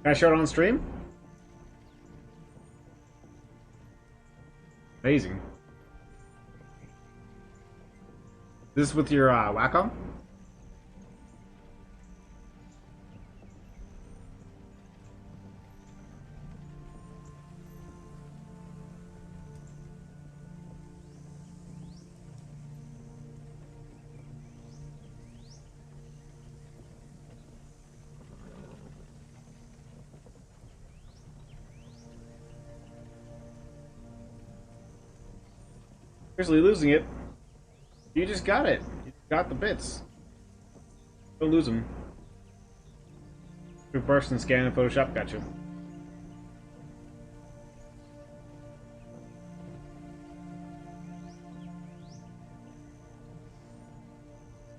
Can I show it on stream? Amazing. This with your Wacom? Seriously losing it. You just got it. You got the bits. Don't lose them. Through person scan and Photoshop got you.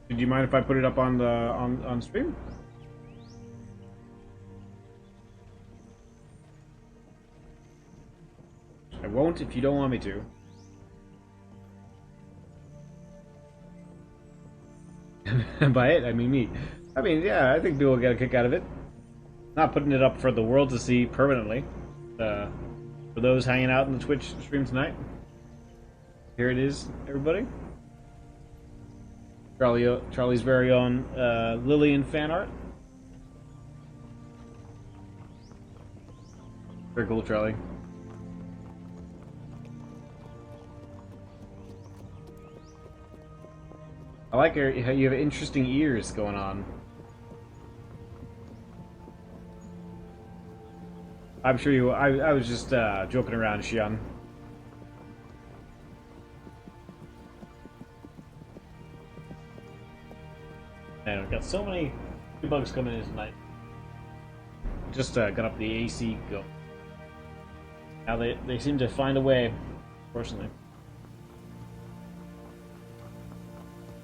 Did you mind if I put it up on the on stream? I won't if you don't want me to. And by it, I mean me. I mean, yeah, I think people will get a kick out of it. Not putting it up for the world to see permanently. For those hanging out in the Twitch stream tonight. Here it is, everybody. Charlie's very own Lillian fan art. Very cool, Charlie. I like how you have interesting ears going on. I'm sure you. I was just joking around, Xian. Man, we've got so many bugs coming in tonight. Just got up the AC go. Now they seem to find a way, unfortunately.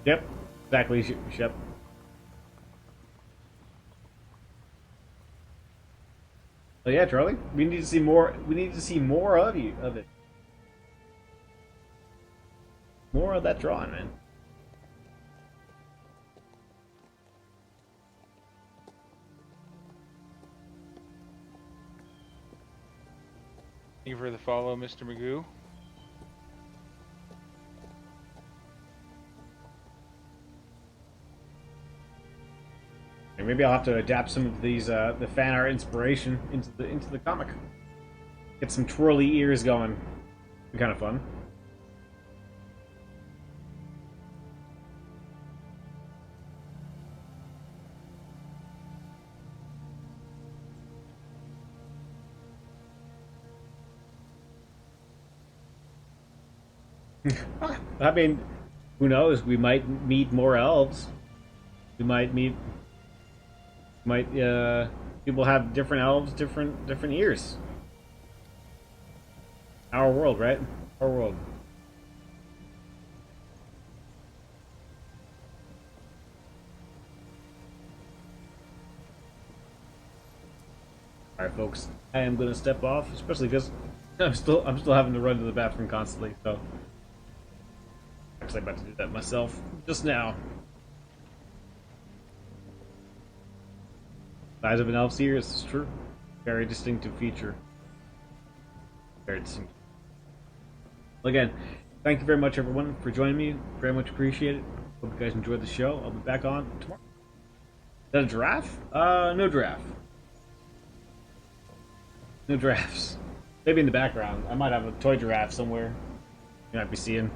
Yep, exactly, Shep. So yeah, Charlie, we need to see more. We need to see more of it. More of that drawing, man. Thank you for the follow, Mr. Magoo. Maybe I'll have to adapt some of these the fan art inspiration into the comic. Get some twirly ears going. Be kind of fun. I mean, who knows? We might meet more elves. We might meet. Might people have different elves, different ears. Our world, right? Our world. All right, folks. I am gonna step off, especially because I'm still having to run to the bathroom constantly. So, actually, I'm about to do that myself just now. Size of an elf's ears is true. Very distinctive feature. Very distinctive. Well, again, thank you very much, everyone, for joining me. Very much appreciate it. Hope you guys enjoyed the show. I'll be back on tomorrow. Is that a giraffe? No giraffe. No giraffes. Maybe in the background. I might have a toy giraffe somewhere. You might be seeing.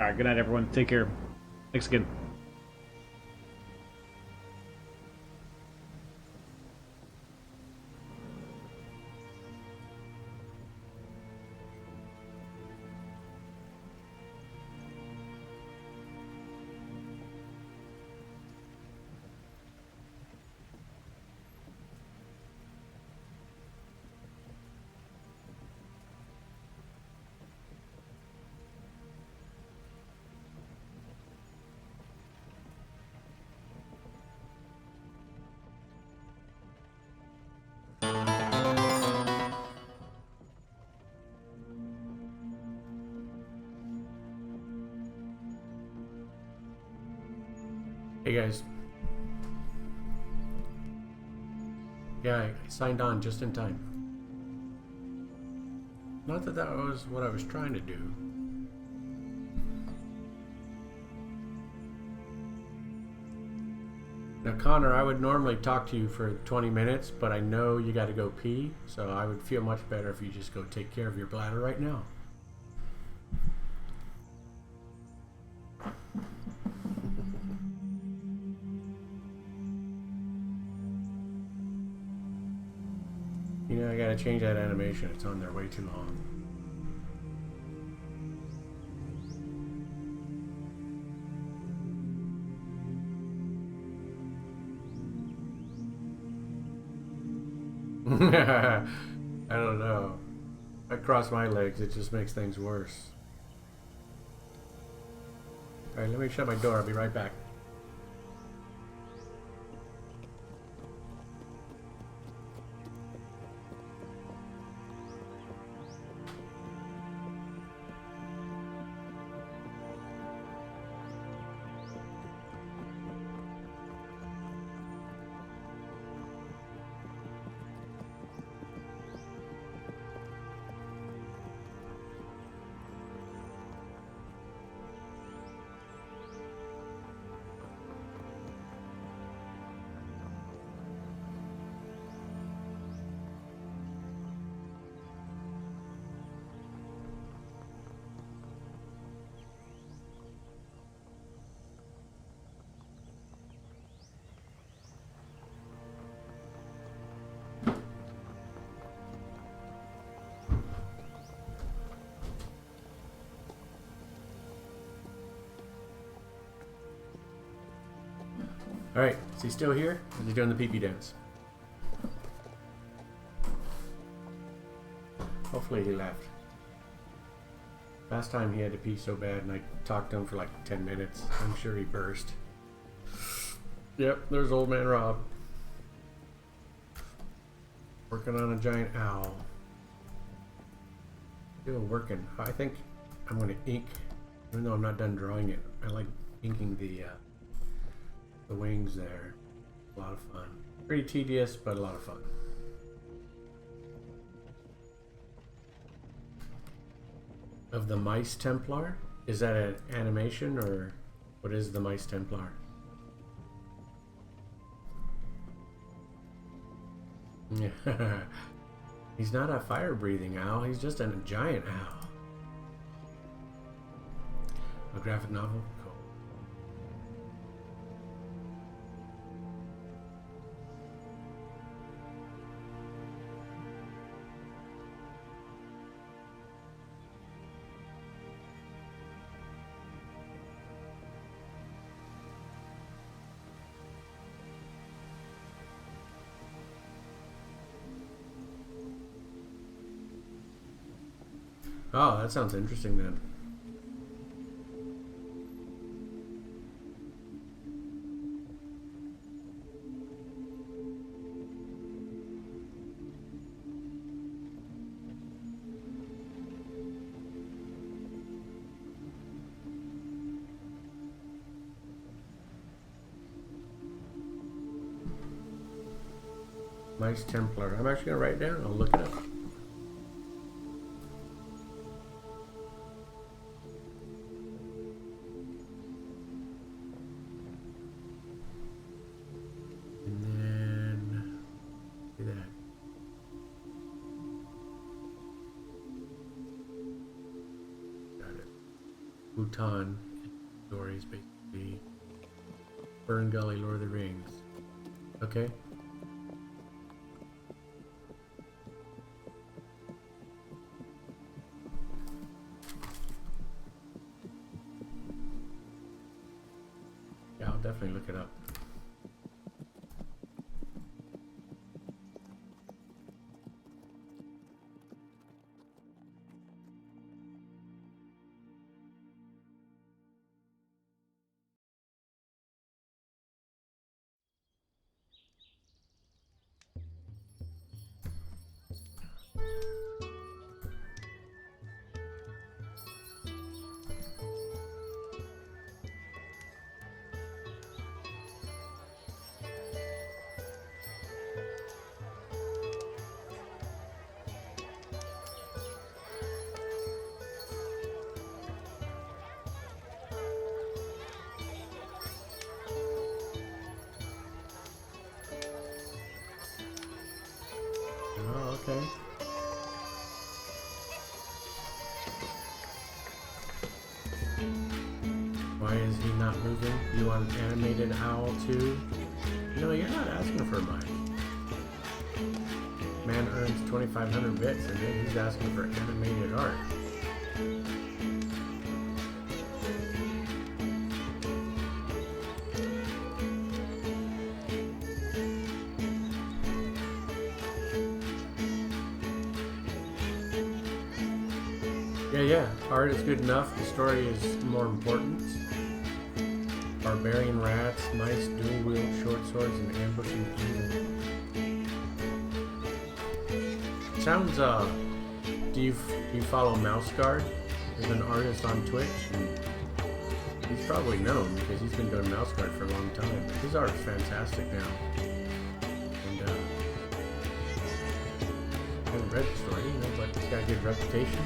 Alright, good night, everyone. Take care. Thanks again. Hey guys. Yeah, I signed on just in time. Not that that was what I was trying to do. Now, Connor, I would normally talk to you for 20 minutes, but I know you got to go pee, so I would feel much better if you just go take care of your bladder right now. You know, I gotta change that animation. It's on there way too long. I don't know. If I cross my legs, it just makes things worse. Alright, let me shut my door. I'll be right back. Alright, is he still here? Or is he doing the pee-pee dance? Hopefully he left. Last time he had to pee so bad and I talked to him for like 10 minutes. I'm sure he burst. Yep, there's old man Rob. Working on a giant owl. Still working. I think I'm going to ink, even though I'm not done drawing it. I like inking the wings there. A lot of fun. Pretty tedious, but a lot of fun. Of the Mice Templar? Is that an animation, or what is the Mice Templar? He's not a fire-breathing owl, he's just a giant owl. A graphic novel? Cool. Oh, that sounds interesting then. Mice Templar. I'm actually gonna write it down. I'll look it up. And then do that. Got it. Bhutan stories, basically. Fern Gully, Lord of the Rings. Okay. Yeah, I'll definitely look it up. Okay. Why is he not moving? You want an animated owl too? No, you're not asking for mine. Man earns 2,500 bits and then he's asking for animated art. Yeah, art is good enough. The story is more important. Barbarian rats, mice, dual-wield short swords, and ambushing evil. Sounds, do you follow Mouseguard? He's an artist on Twitch, and he's probably known because he's been doing Mouseguard for a long time. His art is fantastic now. And, I haven't read the story, you know, but he's got a good reputation.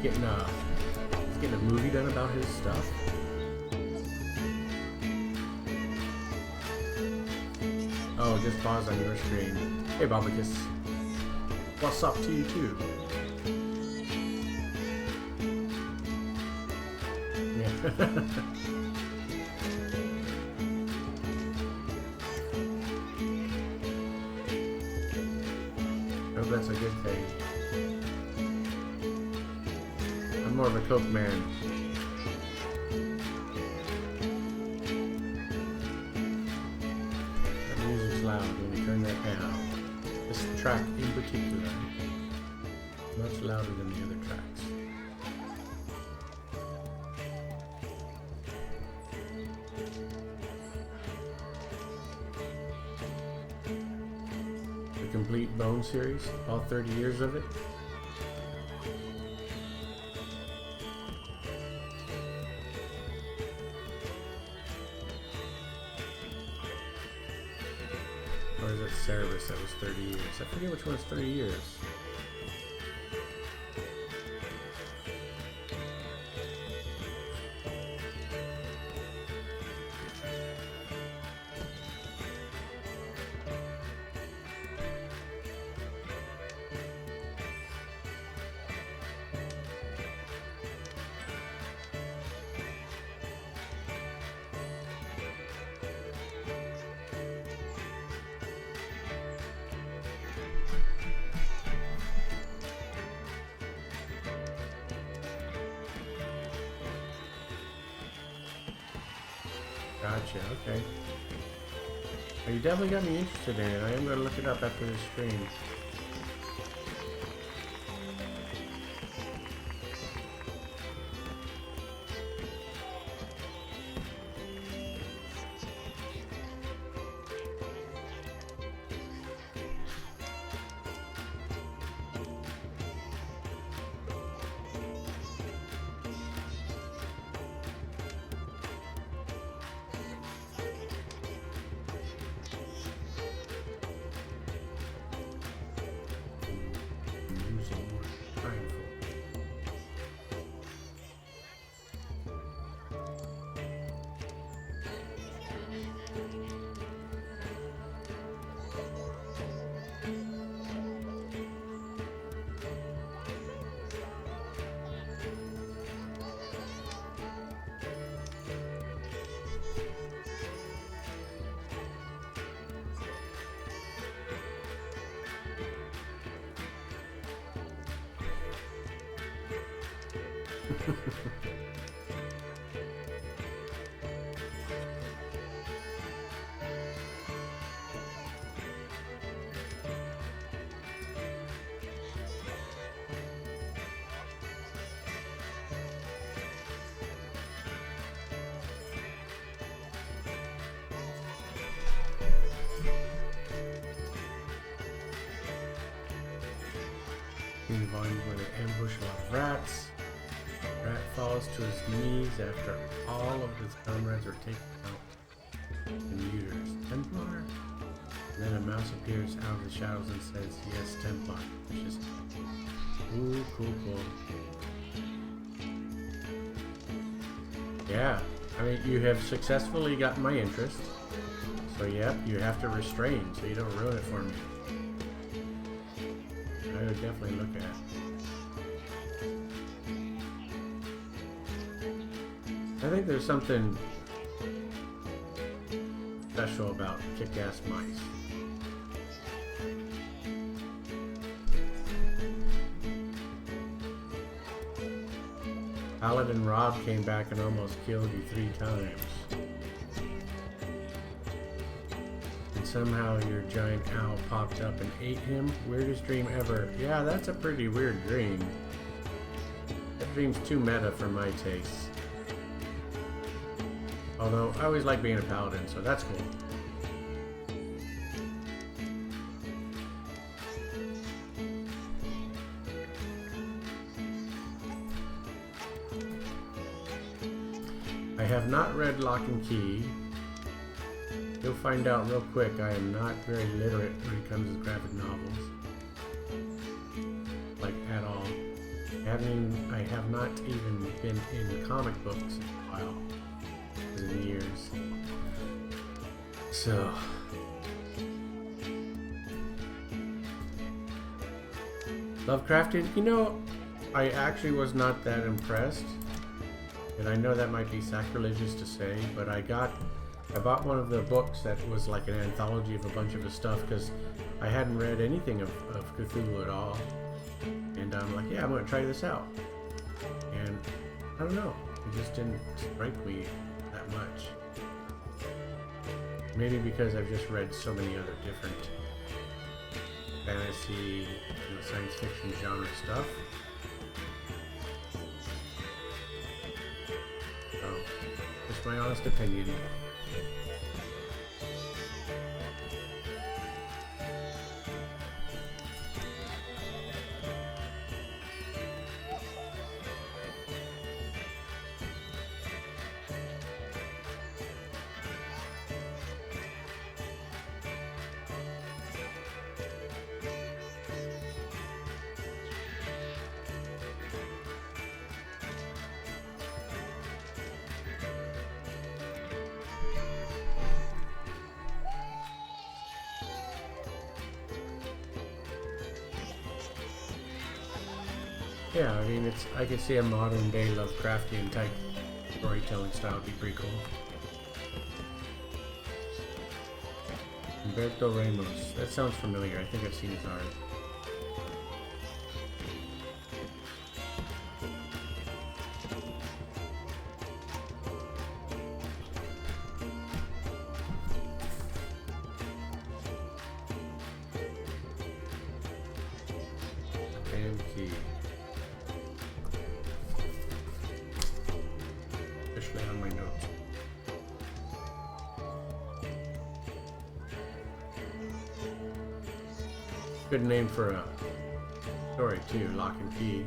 He's getting a movie done about his stuff. Oh, just pause on your screen. Hey, Bobicus. What's up to you too? Yeah. I hope that's a good thing. I'm more of a Coke man. That music's loud. Let me turn that down. This track in particular, much louder than the other tracks. The complete Bone series, all 30 years of it. Or is it Cerberus that was 30 years? I forget which one's 30 years. Gotcha, okay. Well, you definitely got me interested in it. I am going to look it up after this stream. In volume where they ambush a lot of rats. Rat falls to his knees after all of his comrades are taken out. The muters. Templar? And then a mouse appears out of the shadows and says, yes, Templar. Which is, ooh, cool. Yeah, I mean, you have successfully gotten my interest. So, yep, you have to restrain so you don't ruin it for me. I would definitely look at. I think there's something special about kick-ass mice. Paladin Rob came back and almost killed you 3 times. And somehow your giant owl popped up and ate him. Weirdest dream ever. Yeah, that's a pretty weird dream. That dream's too meta for my tastes. Although, I always like being a paladin, so that's cool. I have not read Lock and Key. You'll find out real quick I am not very literate when it comes to graphic novels. Like, at all. I have not even been in comic books in a while. In years. So Lovecraftian, you know, I actually was not that impressed. And I know that might be sacrilegious to say, but I bought one of the books that was like an anthology of a bunch of his stuff because I hadn't read anything of Cthulhu at all. And I'm like, yeah, I'm gonna try this out. And I don't know, it just didn't strike me that much. Maybe because I've just read so many other different fantasy, science fiction genre stuff. So, just my honest opinion. Yeah, I mean, I could see a modern day Lovecraftian type storytelling style would be pretty cool. Humberto Ramos. That sounds familiar. I think I've seen his art. And key. Officially on my notes. Good name for a story too, Lock and Key.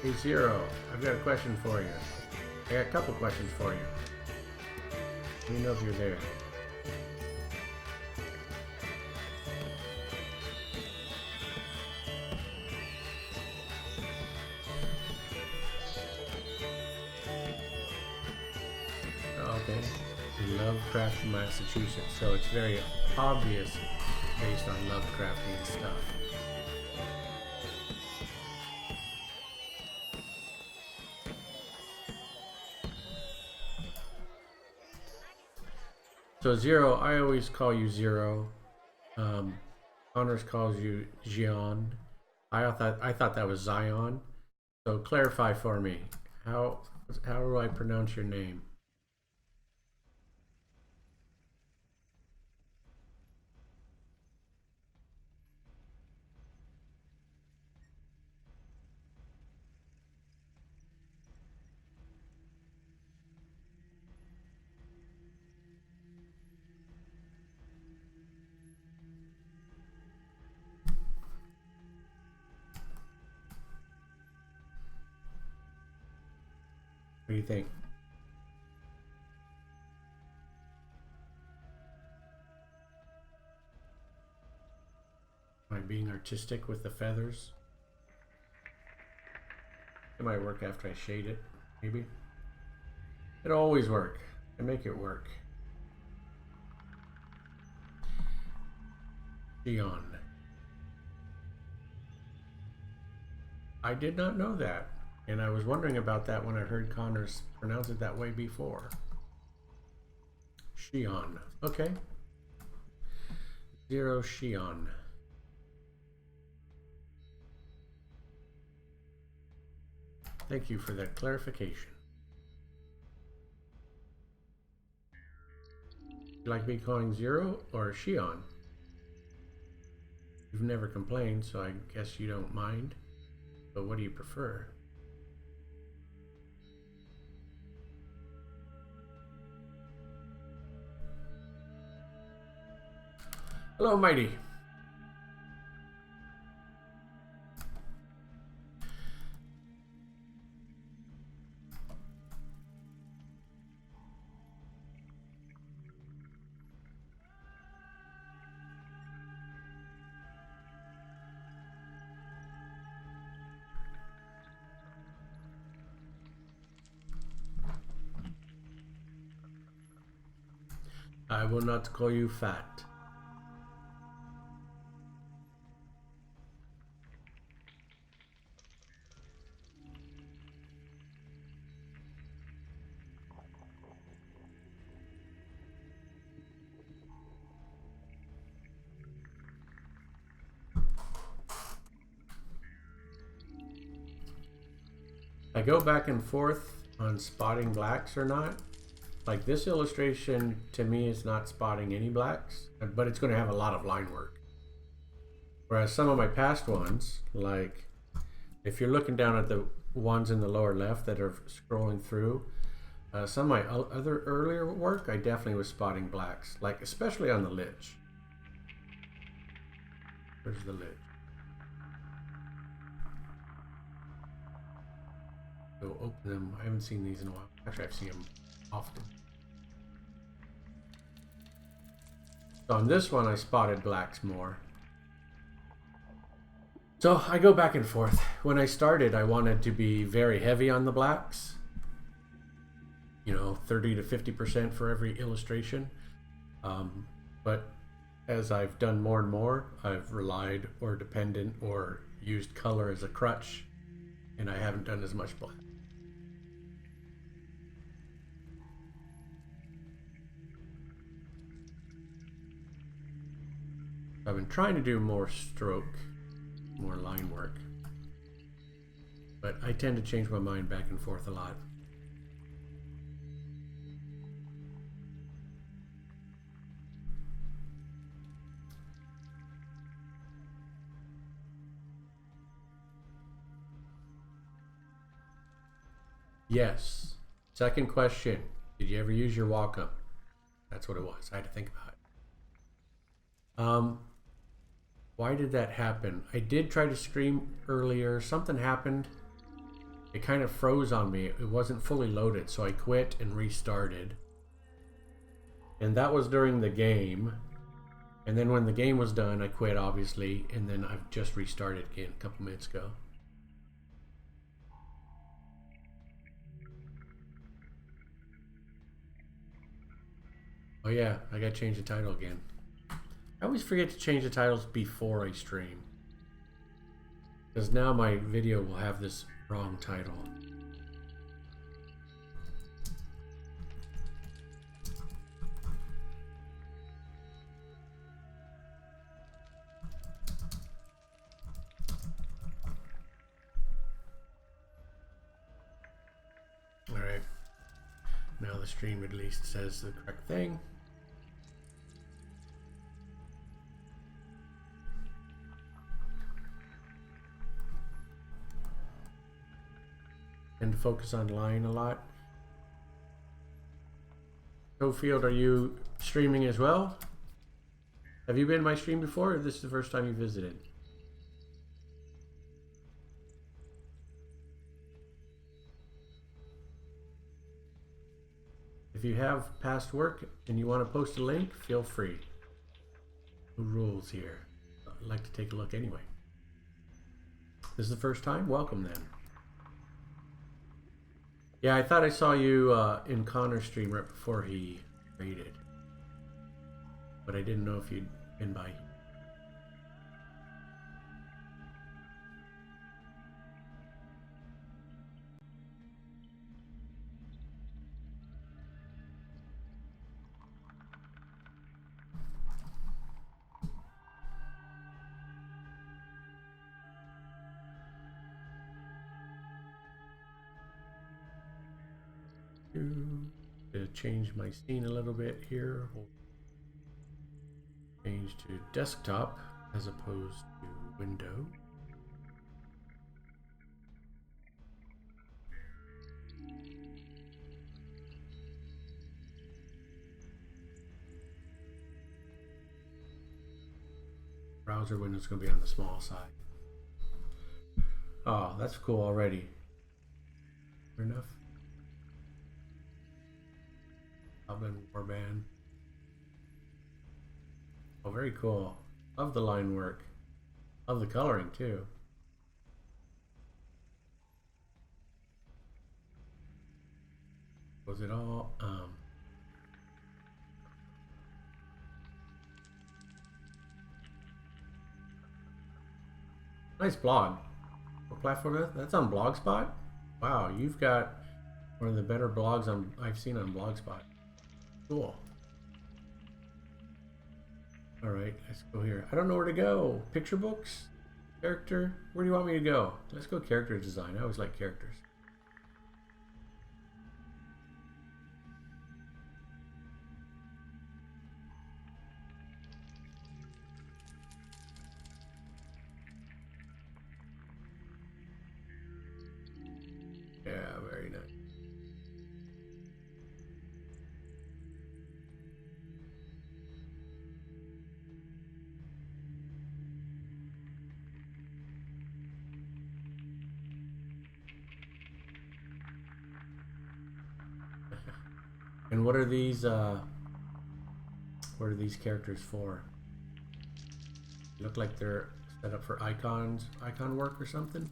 Hey Zero, I've got a question for you. I got a couple questions for you. Let me know if you're there. Okay. Lovecraft, Massachusetts. So it's very obvious based on Lovecraftian stuff. So Zero, I always call you Zero. Connors calls you Jian. I thought that was Zion. So clarify for me. How do I pronounce your name? What do you think? Am I being artistic with the feathers? It might work after I shade it, maybe. It'll always work. I make it work. Xi'an. I did not know that, and I was wondering about that when I heard Connors pronounce it that way before. Xi'an. Okay. Zero Xi'an. Thank you for that clarification. You like me calling Zero or Xi'an? You've never complained, so I guess you don't mind. But what do you prefer? Hello, Mighty. I will not call you fat. I go back and forth on spotting blacks or not. Like this illustration to me is not spotting any blacks, but it's going to have a lot of line work. Whereas some of my past ones, like if you're looking down at the ones in the lower left that are scrolling through, some of my other earlier work, I definitely was spotting blacks, like especially on the Lich. Where's the Lich? Go open them. I haven't seen these in a while. Actually, I've seen them often. So on this one, I spotted blacks more. So I go back and forth. When I started, I wanted to be very heavy on the blacks. You know, 30 to 50% for every illustration. But as I've done more and more, I've relied or dependent or used color as a crutch, and I haven't done as much black. I've been trying to do more stroke, more line work, but I tend to change my mind back and forth a lot. Yes. Second question. Did you ever use your walk-up? That's what it was. I had to think about it. Why did that happen? I did try to stream earlier. Something happened. It kind of froze on me. It wasn't fully loaded, so I quit and restarted. And that was during the game. And then when the game was done, I quit, obviously. And then I've just restarted again a couple minutes ago. Oh yeah, I gotta change the title again. I always forget to change the titles before I stream, because now my video will have this wrong title. Alright, now the stream at least says the correct thing. And to focus on line a lot. Cofield, are you streaming as well? Have you been in my stream before, or this is the first time you visited? If you have past work and you want to post a link, feel free. No rules here. I'd like to take a look anyway. This is the first time? Welcome then. Yeah, I thought I saw you in Connor's stream right before he raided. But I didn't know if you'd been by. To change my scene a little bit here, we'll change to desktop as opposed to window. Browser window's going to be on the small side. Oh, that's cool already. Fair enough. Goblin Warband. Oh, very cool. Love the line work. Love the coloring too. Was it all nice blog. What platform is that? That's on Blogspot? Wow, you've got one of the better blogs I've seen on Blogspot. Cool. Alright, let's go here. I don't know where to go. Picture books? Character? Where do you want me to go? Let's go character design. I always like characters. Yeah, very nice. And what are these characters for? Look like they're set up for icon work or something?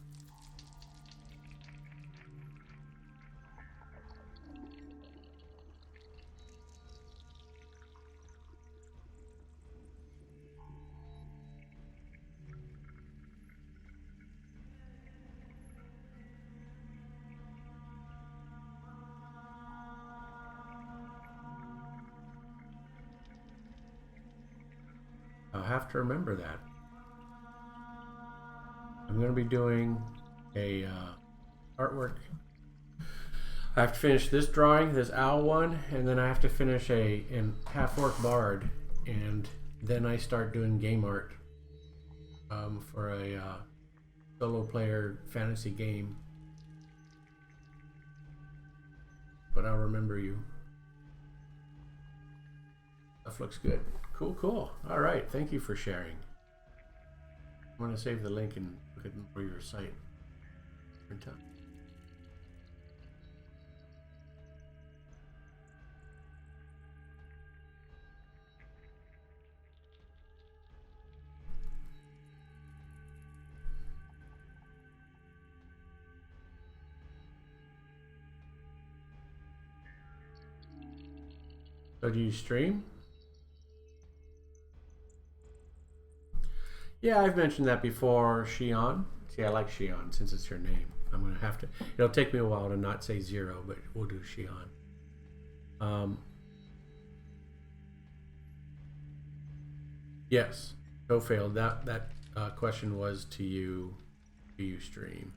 I'll have to remember that. I'm going to be doing a artwork. I have to finish this drawing, this owl one, and then I have to finish a half-orc bard, and then I start doing game art for a solo player fantasy game. But I'll remember you. Stuff looks good. Cool, cool. All right, thank you for sharing. I'm going to save the link and look at for your site. Every time. So do you stream? Yeah, I've mentioned that before, Shion. See, I like Shion since it's your name. I'm going to have to... It'll take me a while to not say zero, but we'll do Shion. Yes, no failed. That question was to you. Do you stream?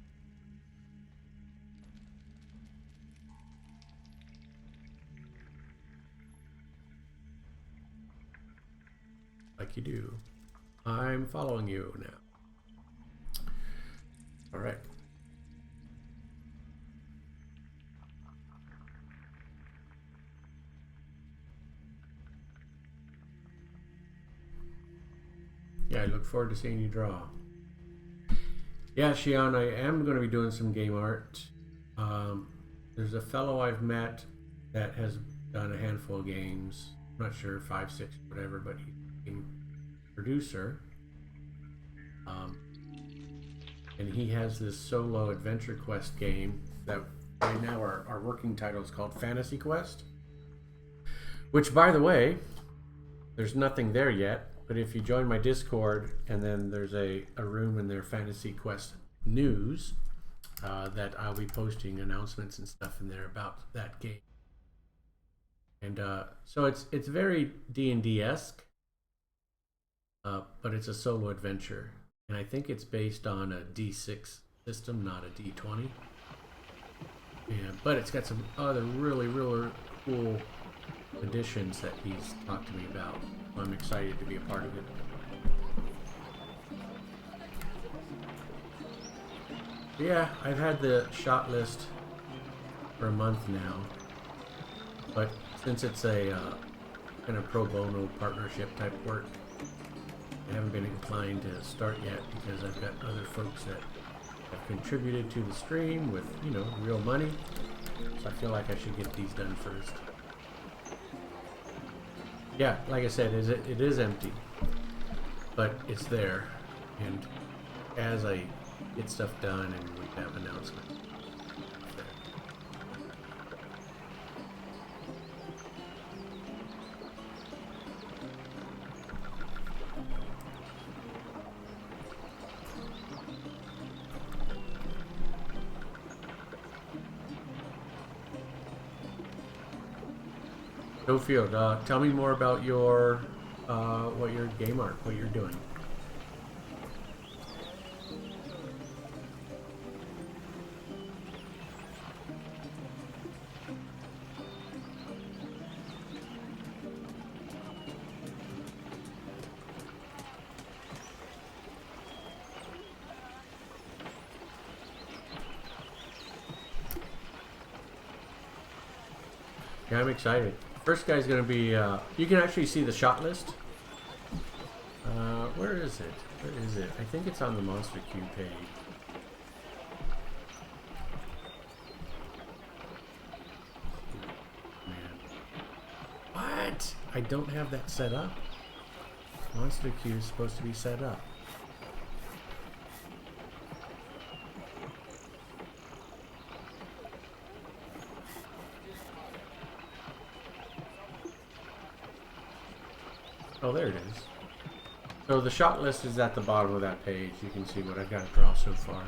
Like you do. I'm following you now. All right. Yeah, I look forward to seeing you draw. Yeah, Shion, I am going to be doing some game art. There's a fellow I've met that has done a handful of games. I'm not sure, 5, 6, whatever, but he's a game producer. And he has this solo adventure quest game that right now our working title is called Fantasy Quest. Which, by the way, there's nothing there yet, but if you join my Discord, and then there's a room in their Fantasy Quest news, that I'll be posting announcements and stuff in there about that game. And so it's very D&D-esque, but it's a solo adventure. And I think it's based on a D6 system, not a D20. Yeah, but it's got some other really, really cool additions that he's talked to me about. I'm excited to be a part of it. Yeah, I've had the shot list for a month now, but since it's a kind of pro bono partnership type work, I haven't been inclined to start yet because I've got other folks that have contributed to the stream with, you know, real money. So I feel like I should get these done first. Yeah, like I said, it is empty, but it's there. And as I get stuff done and we have announcements, it's there. Schofield, tell me more about your what your game art, what you're doing. Yeah, I'm excited. First guy's gonna be, you can actually see the shot list. Where is it? Where is it? I think it's on the Monster Q page. Man. What? I don't have that set up. Monster Q is supposed to be set up. Oh, there it is. So the shot list is at the bottom of that page. You can see what I've got to draw so far.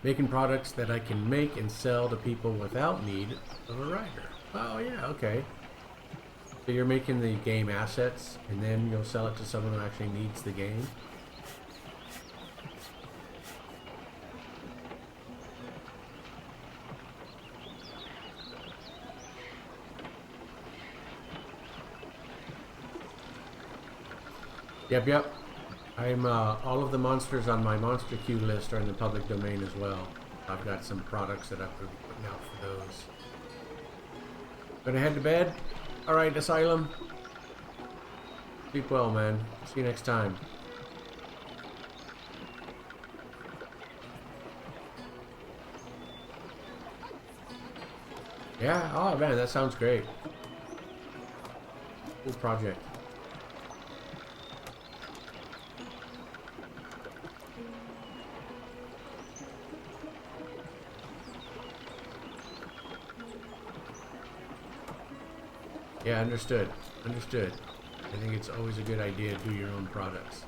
Making products that I can make and sell to people without need of a writer. Oh yeah, okay. So you're making the game assets and then you'll sell it to someone who actually needs the game. Yep. I'm all of the monsters on my Monster Q list are in the public domain as well. I've got some products that I've been putting out for those. Gonna head to bed? Alright, Asylum. Sleep well, man. See you next time. Yeah, oh man, that sounds great. Cool project. Yeah, understood. Understood. I think it's always a good idea to do your own products.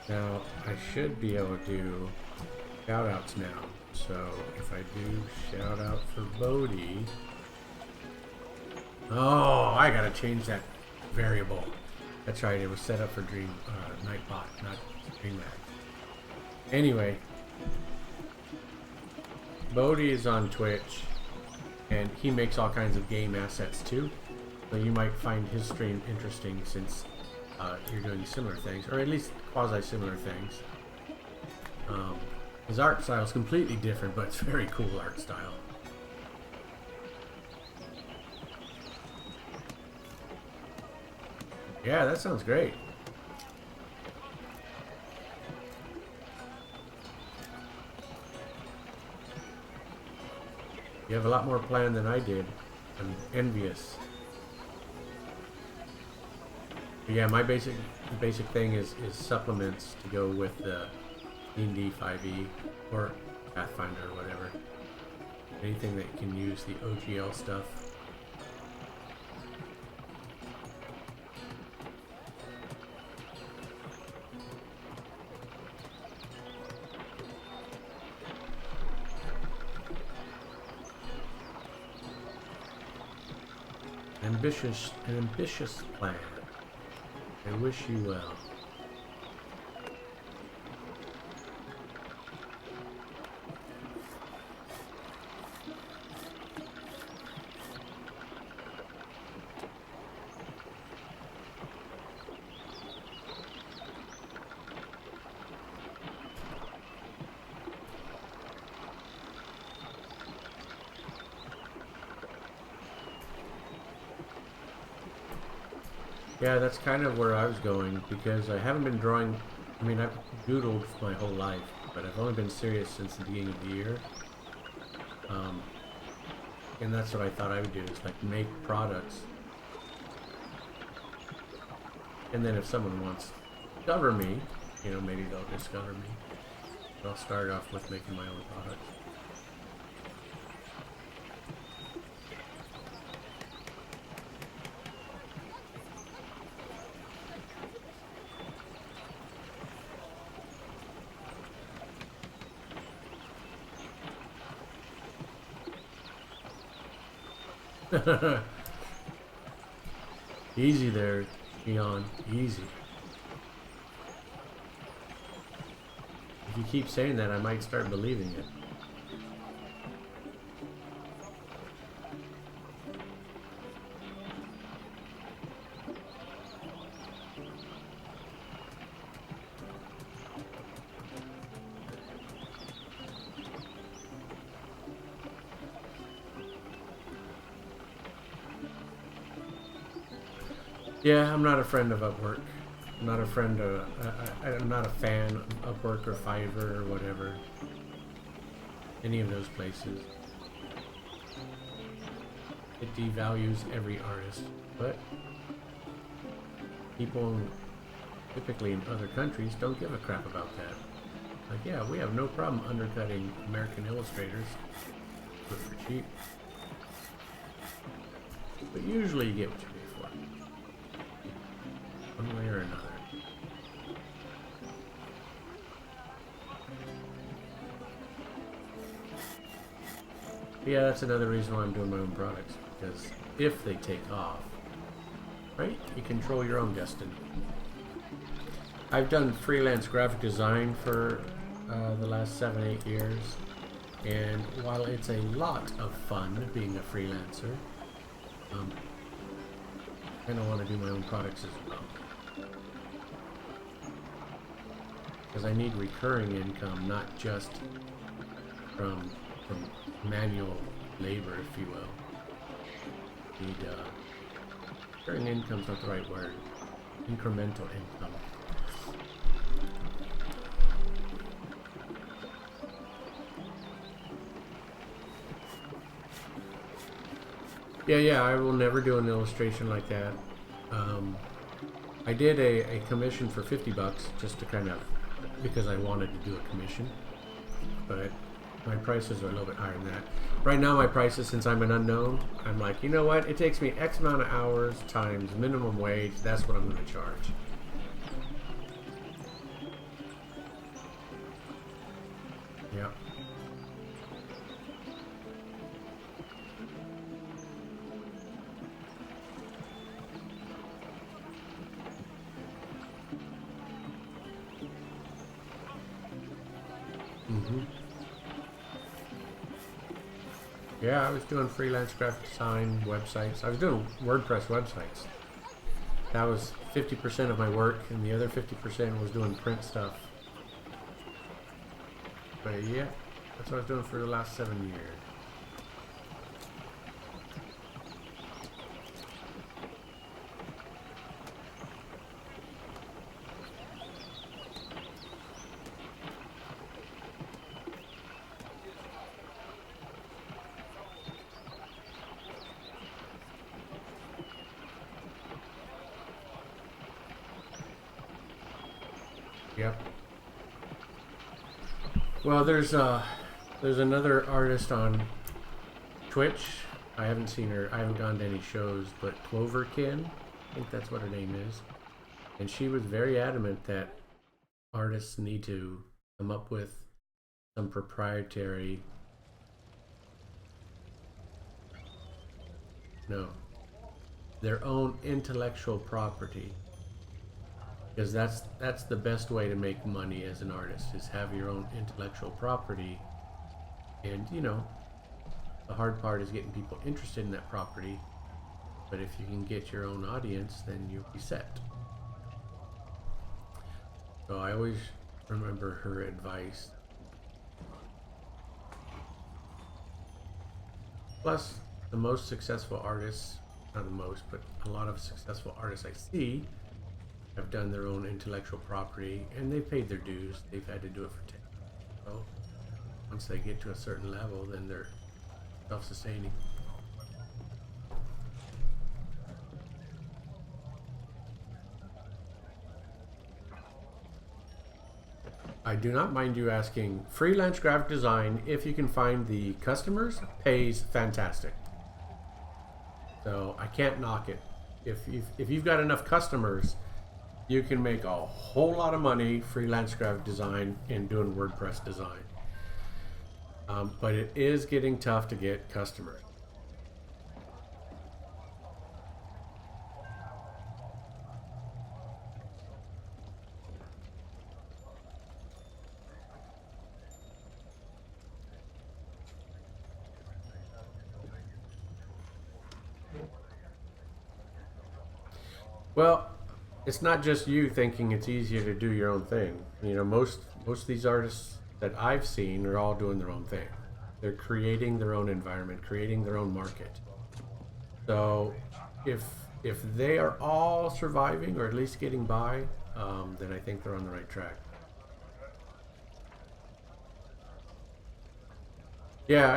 Now, I should be able to do shout outs now. So if I do shout out for Bodhi. Oh, I gotta change that variable. That's right, it was set up for Nightbot, not DreamHack. Anyway, Bodhi is on Twitch, and he makes all kinds of game assets too. So you might find his stream interesting since you're doing similar things, or at least quasi-similar things. His art style is completely different, but it's very cool art style. Yeah, that sounds great. You have a lot more planned than I did. I'm envious. But yeah, my basic thing is supplements to go with the D&D 5e or Pathfinder or whatever. Anything that can use the OGL stuff. An ambitious plan. I wish you well. Yeah, that's kind of where I was going, because I haven't been drawing. I mean, I've doodled my whole life, but I've only been serious since the beginning of the year. And that's what I thought I would do, is like make products. And then if someone wants to discover me, you know, maybe they'll discover me. But I'll start off with making my own products. Easy there, Keon. Easy. If you keep saying that, I might start believing it. Yeah, I'm not a friend of Upwork. I'm not a friend of. I'm not a fan of Upwork or Fiverr or whatever. Any of those places. It devalues every artist. But people, typically in other countries, don't give a crap about that. Like, yeah, we have no problem undercutting American illustrators, but for cheap. But usually you get what you pay for. One way or another. Yeah, that's another reason why I'm doing my own products, because if they take off, right, you control your own destiny. I've done freelance graphic design for the last 7-8 years, and while it's a lot of fun being a freelancer, I kind of want to do my own products as well. Because I need recurring income, not just from manual labor, if you will. Need recurring income's not the right word. Incremental income. Yeah, I will never do an illustration like that. I did a commission for $50 just to kind of, because I wanted to do a commission, but my prices are a little bit higher than that. Right now my prices, since I'm an unknown, I'm like, you know what, it takes me X amount of hours times minimum wage, that's what I'm going to charge. Yep. Yeah, I was doing freelance graphic design websites. I was doing WordPress websites. That was 50% of my work, and the other 50% was doing print stuff. But yeah, that's what I was doing for the last 7 years. Well, there's another artist on Twitch. I haven't seen her. I haven't gone to any shows, but Cloverkin, I think that's what her name is, and she was very adamant that artists need to come up with some proprietary. No, their own intellectual property, because that's the best way to make money as an artist, is have your own intellectual property. And you know, the hard part is getting people interested in that property, but if you can get your own audience, then you'll be set. So I always remember her advice. Plus, the most successful artists, not the most, but a lot of successful artists I see have done their own intellectual property, and they've paid their dues. They've had to do it for 10 years. So once they get to a certain level, then they're self-sustaining. I do not mind you asking. Freelance graphic design, if you can find the customers, pays fantastic. So I can't knock it. If you've got enough customers, you can make a whole lot of money freelance graphic design and doing WordPress design. But it is getting tough to get customers. Well, it's not just you thinking it's easier to do your own thing. You know, most of these artists that I've seen are all doing their own thing. They're creating their own environment, creating their own market. So if they are all surviving or at least getting by, then I think they're on the right track. Yeah,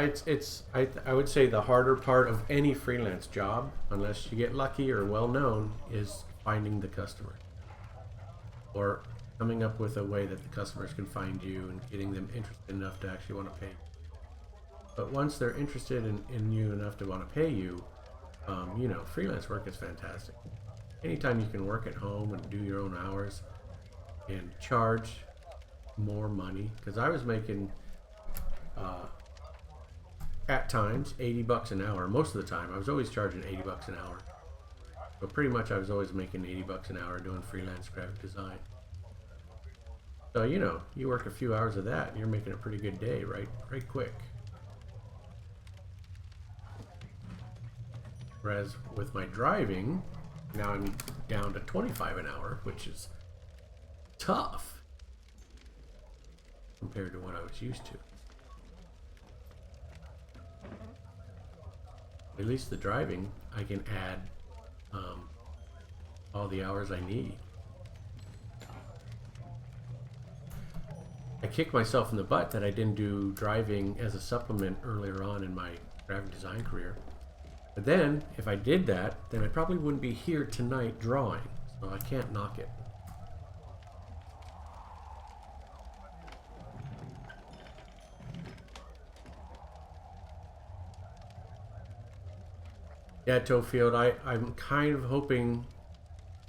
I would say the harder part of any freelance job, unless you get lucky or well known, is finding the customer, or coming up with a way that the customers can find you and getting them interested enough to actually want to pay. But once they're interested in you enough to want to pay you, you know, freelance work is fantastic. Anytime you can work at home and do your own hours and charge more money, because I was making at times $80 an hour. Most of the time I was always charging $80 an hour, but pretty much I was always making $80 an hour doing freelance graphic design. So you know, you work a few hours of that and you're making a pretty good day, right quick. Whereas with my driving, now I'm down to 25 an hour, which is tough compared to what I was used to. At least the driving, I can add all the hours I need. I kicked myself in the butt that I didn't do driving as a supplement earlier on in my graphic design career. But then, if I did that, then I probably wouldn't be here tonight drawing, so I can't knock it. Yeah, Toefield, I'm kind of hoping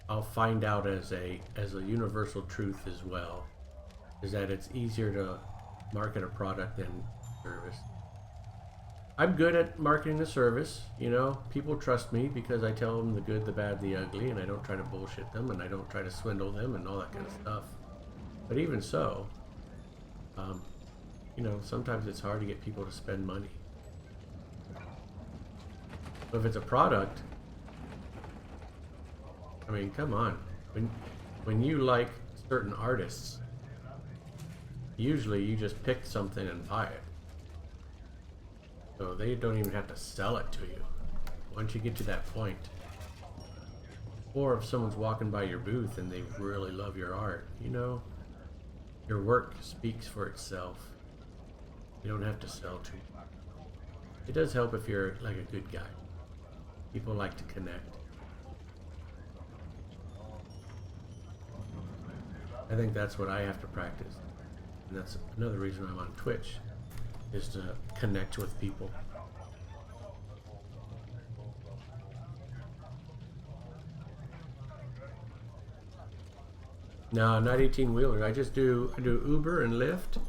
I'll find out as a universal truth as well, is that it's easier to market a product than service. I'm good at marketing the service, you know, people trust me because I tell them the good, the bad, the ugly, and I don't try to bullshit them, and I don't try to swindle them and all that kind of stuff. But even so, you know, sometimes it's hard to get people to spend money. So if it's a product, I mean, come on. When you like certain artists, usually you just pick something and buy it. So they don't even have to sell it to you. Once you get to that point. Or if someone's walking by your booth and they really love your art, you know, your work speaks for itself. You don't have to sell to. It does help if you're like a good guy. People like to connect. I think that's what I have to practice. And that's another reason I'm on Twitch, is to connect with people. No, not 18-wheelers. I do Uber and Lyft,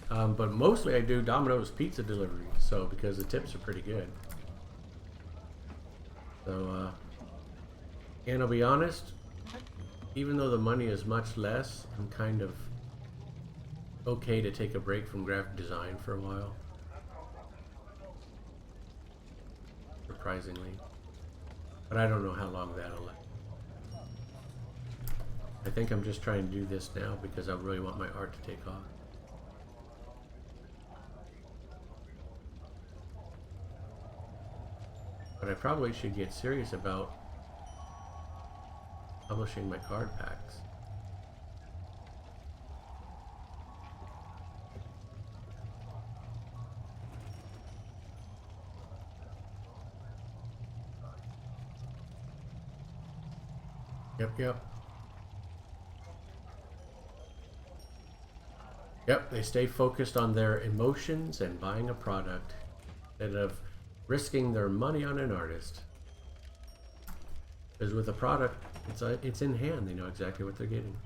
but mostly I do Domino's pizza delivery. So because the tips are pretty good. So, and I'll be honest, even though the money is much less, I'm kind of okay to take a break from graphic design for a while. Surprisingly, but I don't know how long that'll last. I think I'm just trying to do this now because I really want my art to take off. But I probably should get serious about publishing my card packs. Yep. Yep, they stay focused on their emotions and buying a product instead of risking their money on an artist. Because with a product, it's in hand. They know exactly what they're getting.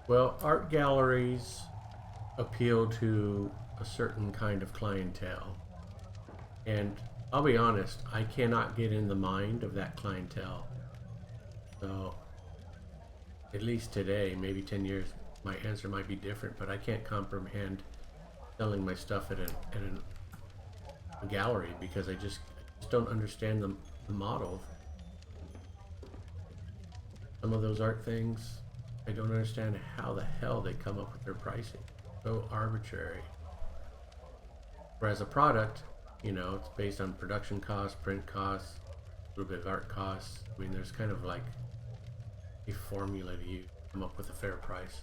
Well, art galleries appeal to a certain kind of clientele. And I'll be honest, I cannot get in the mind of that clientele. So, at least today, maybe 10 years, my answer might be different, but I can't comprehend selling my stuff at a gallery because I just don't understand the model. Some of those art things, I don't understand how the hell they come up with their pricing. So arbitrary. Whereas a product, you know, it's based on production costs, print costs, a little bit of art costs. I mean, there's kind of like a formula to use, come up with a fair price.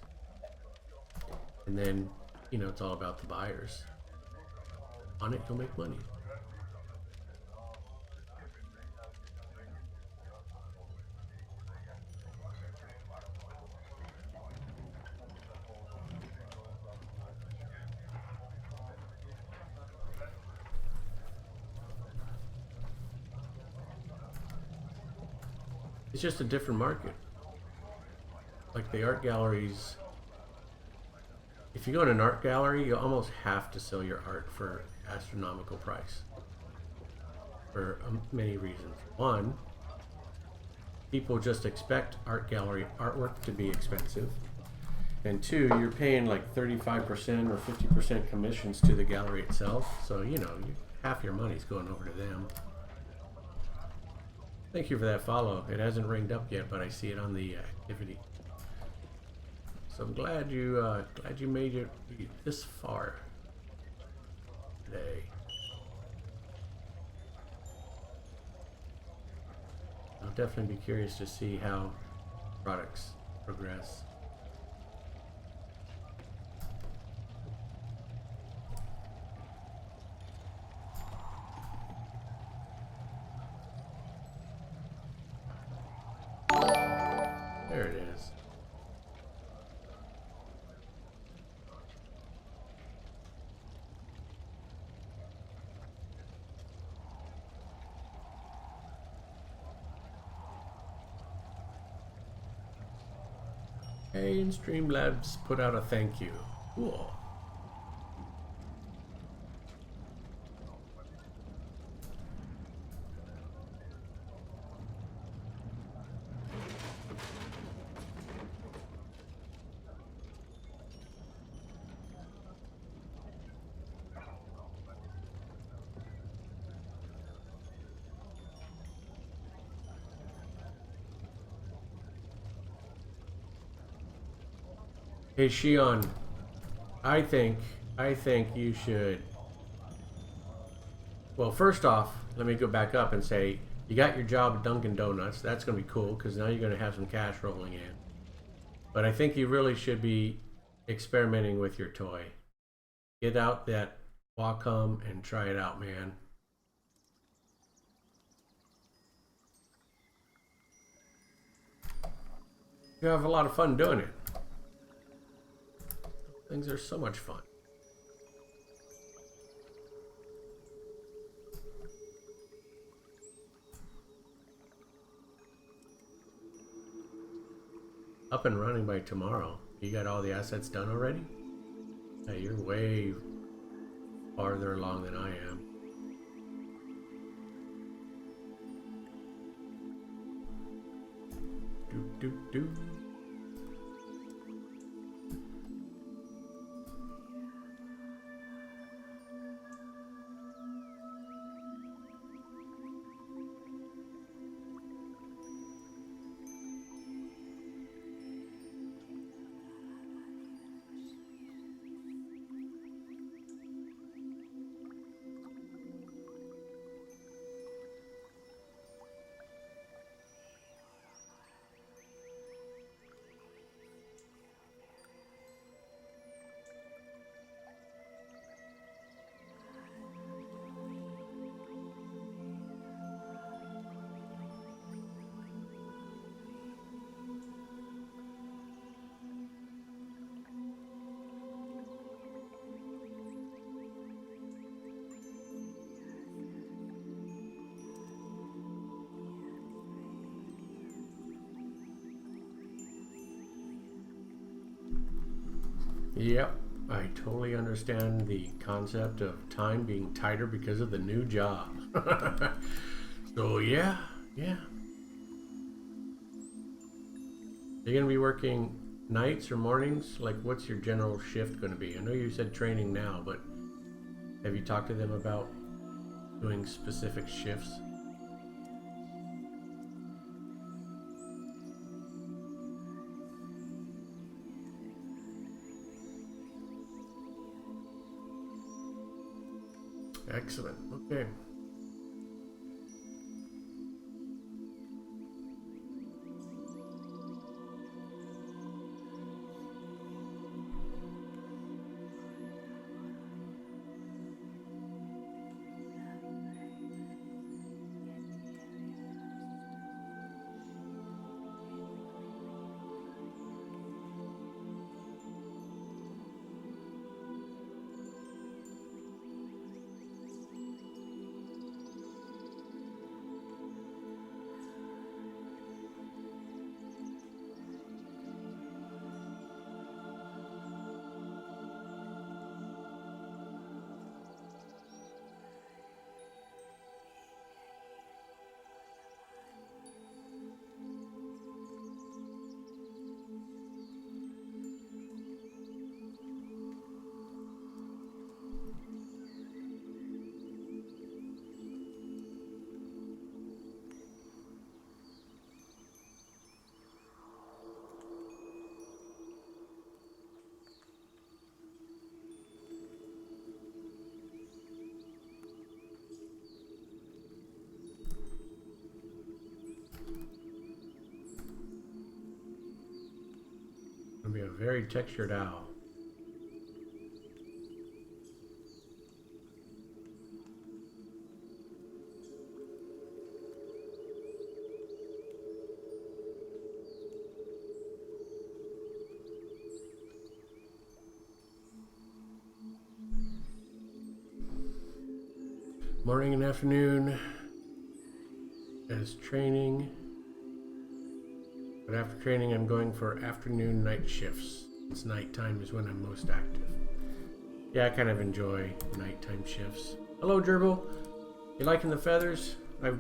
And then, you know, it's all about the buyers. On it, you'll make money. It's just a different market. Like the art galleries, if you go to an art gallery, you almost have to sell your art for astronomical price for many reasons. One, people just expect art gallery artwork to be expensive. And two, you're paying like 35% or 50% commissions to the gallery itself. So, you know, half your money's going over to them. Thank you for that follow. It hasn't ringed up yet, but I see it on the activity. So I'm glad you made it this far today. I'll definitely be curious to see how products progress. There it is. Hey, and Streamlabs put out a thank you. Cool. Hey, Shion, I think you should. Well, first off, let me go back up and say you got your job at Dunkin' Donuts. That's going to be cool because now you're going to have some cash rolling in. But I think you really should be experimenting with your toy. Get out that Wacom and try it out, man. You have a lot of fun doing it. Things are so much fun. Up and running by tomorrow. You got all the assets done already? Yeah, you're way farther along than I am. Do. Yep, I totally understand the concept of time being tighter because of the new job. So yeah. You're gonna be working nights or mornings? Like, what's your general shift gonna be? I know you said training now, but have you talked to them about doing specific shifts? Excellent. Okay. Gonna be a very textured owl. Morning and afternoon as training, but after training I'm going for afternoon night shifts. It's nighttime is when I'm most active. Yeah, I kind of enjoy nighttime shifts. Hello, Gerbil. You liking the feathers? I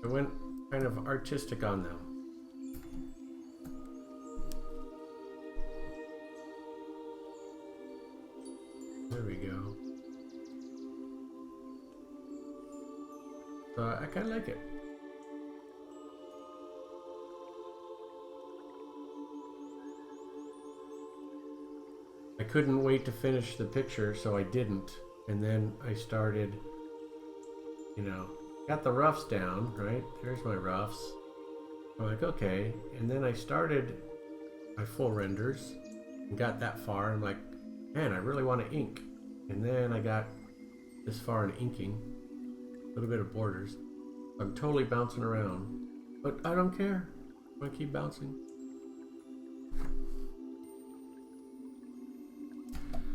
went kind of artistic on them. There we go. I kind of like it. I couldn't wait to finish the picture, so I didn't. And then I started, you know, got the roughs down, right? There's my roughs. I'm like, okay. And then I started my full renders and got that far. I'm like, man, I really want to ink. And then I got this far in inking, a little bit of borders. I'm totally bouncing around, but I don't care. I'm gonna keep bouncing.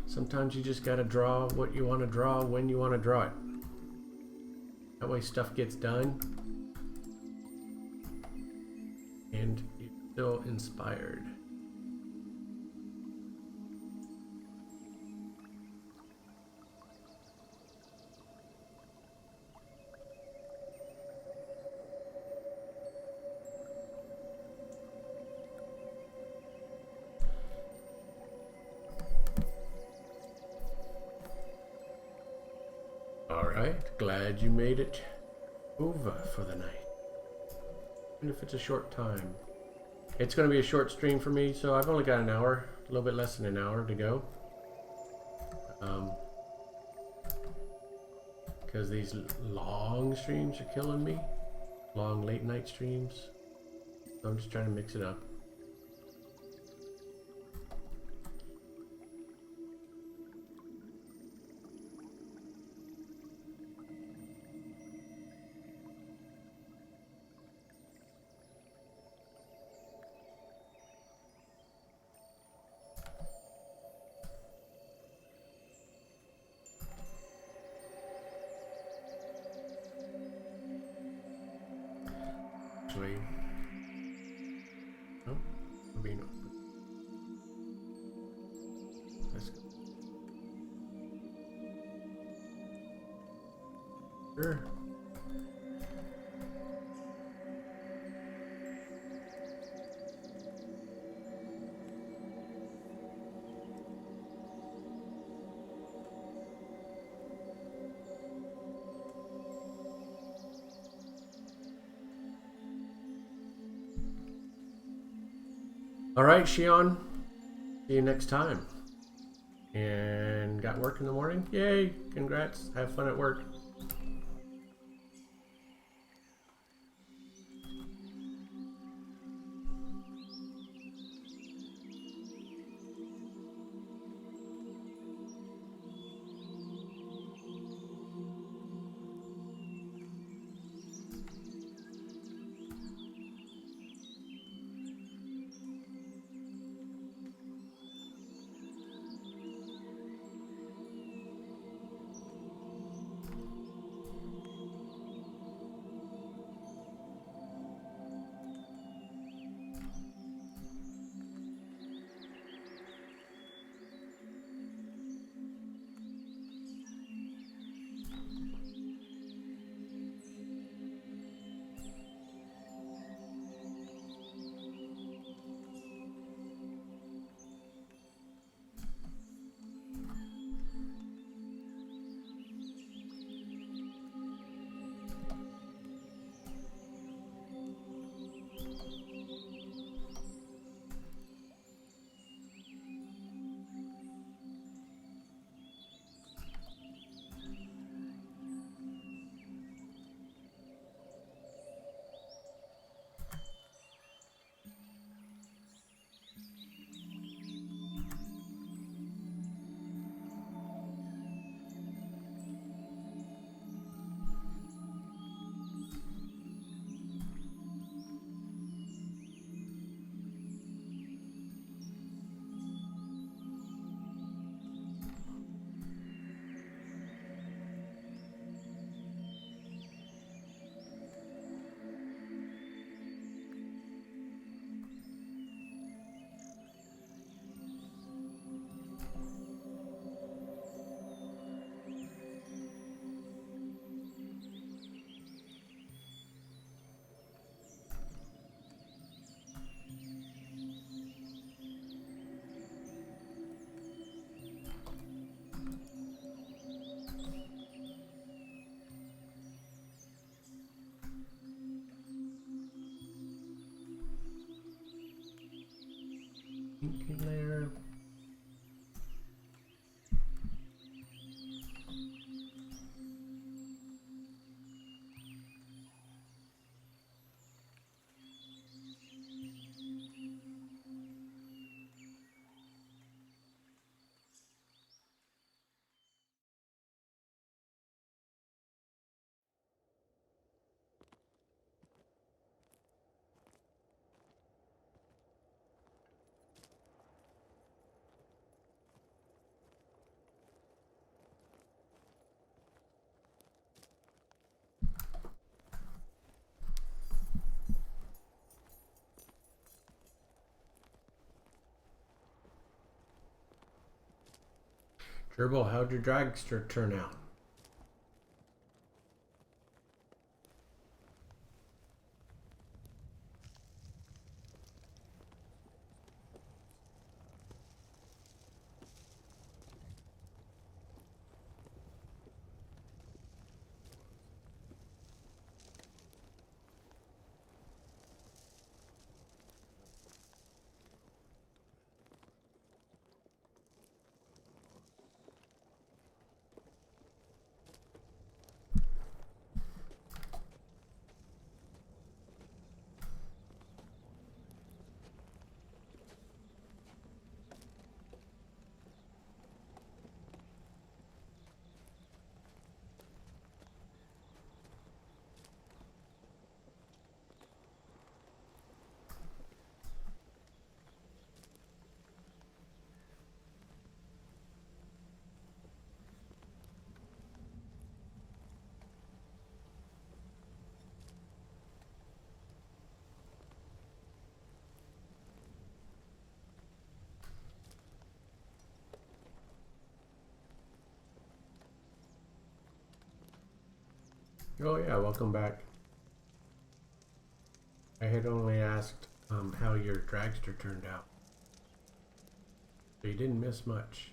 Sometimes you just gotta draw what you want to draw when you want to draw it. That way stuff gets done and you're still inspired. Alright, glad you made it over for the night. Even if it's a short time. It's going to be a short stream for me, so I've only got an hour, a little bit less than an hour to go. Because these long streams are killing me. Long late night streams. So I'm just trying to mix it up. Actually, no, maybe not. Let's go. Sure. All right, Shion. See you next time. And got work in the morning? Yay! Congrats. Have fun at work. Gerbil, how'd your dragster turn out? Oh yeah, welcome back. I had only asked how your dragster turned out. So you didn't miss much.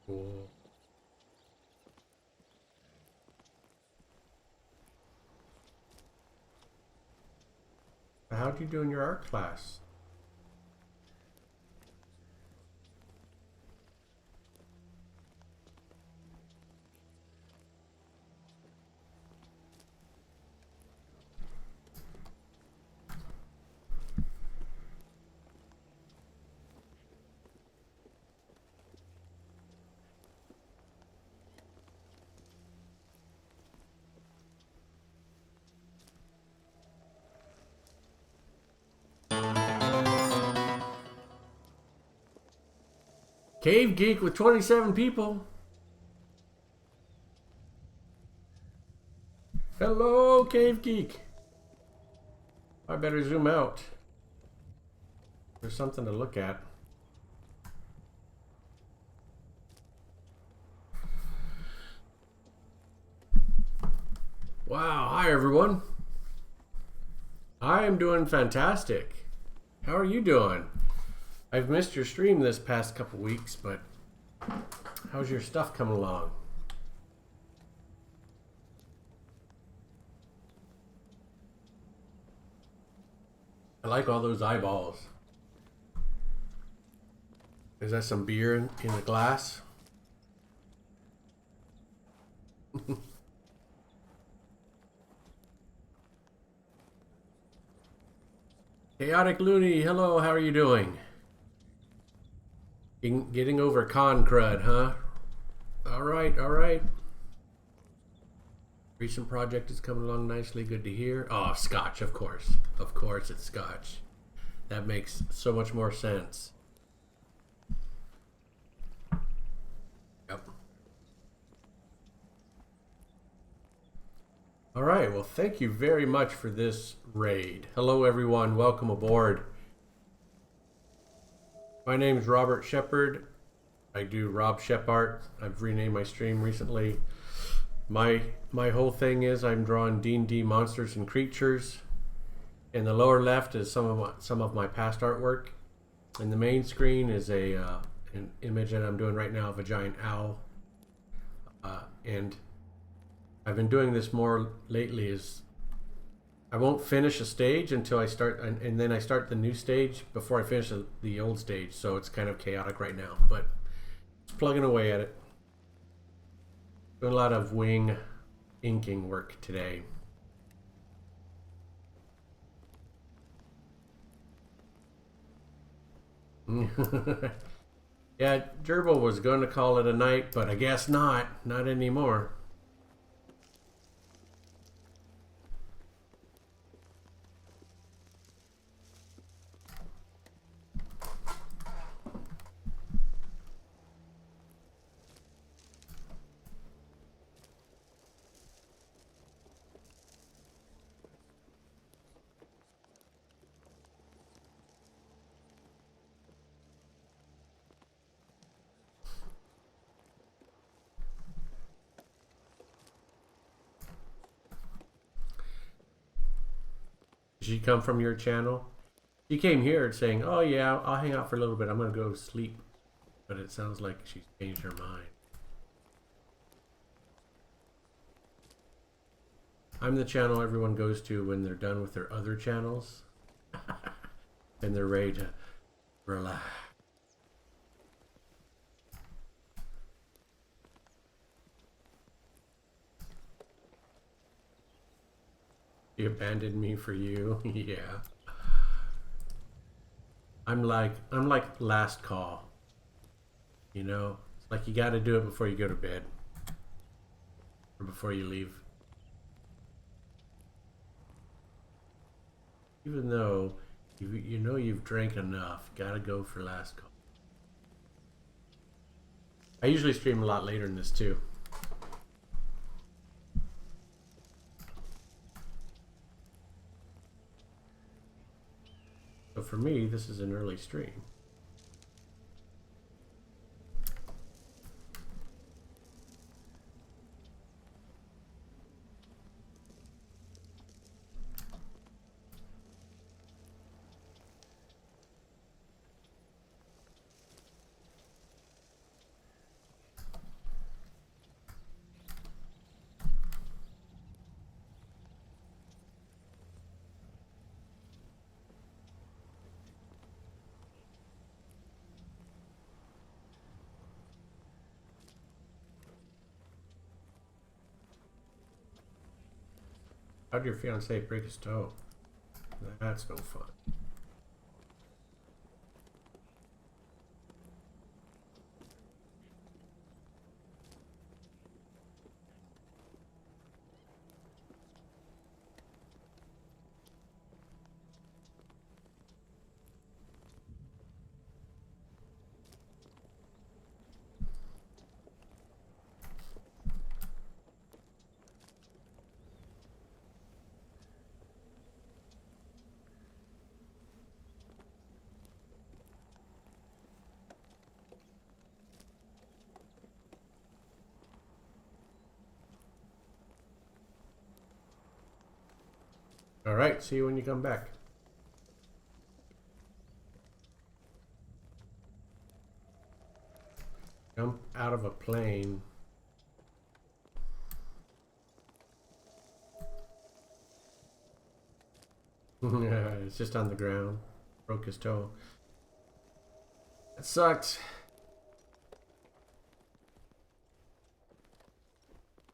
Cool. How'd you do in your art class? Cave Geek with 27 people. Hello, Cave Geek. I better zoom out. There's something to look at. Wow, hi everyone. I am doing fantastic. How are you doing? I've missed your stream this past couple weeks, but how's your stuff coming along? I like all those eyeballs. Is that some beer in the glass? Chaotic Looney, hello, how are you doing? Getting over con crud, huh? Alright, alright. Recent project is coming along nicely, good to hear. Oh, Scotch, of course. Of course it's Scotch. That makes so much more sense. Yep. Alright, well thank you very much for this raid. Hello everyone, welcome aboard. My name is Robert Shepard. I do Rob Shep Art. I've renamed my stream recently. My whole thing is I'm drawing D&D monsters and creatures. In the lower left is some of my past artwork. And the main screen is an image that I'm doing right now of a giant owl. And I've been doing this more lately is I won't finish a stage until I start, and then I start the new stage before I finish the old stage. So it's kind of chaotic right now, but just plugging away at it. Doing a lot of wing inking work today. Yeah, Gerbil was going to call it a night, but I guess not. Not anymore. Did she come from your channel? She came here saying, "Oh yeah, I'll hang out for a little bit. I'm gonna go sleep." But it sounds like she's changed her mind. I'm the channel everyone goes to when they're done with their other channels. And they're ready to relax. You abandoned me for you. Yeah. I'm like last call. You know, it's like you got to do it before you go to bed or before you leave. Even though you know you've drank enough, gotta go for last call. I usually stream a lot later than this too. So for me, this is an early stream. How'd your fiance break his toe? That's no fun. All right, see you when you come back. Jump out of a plane. It's just on the ground. Broke his toe. That sucked.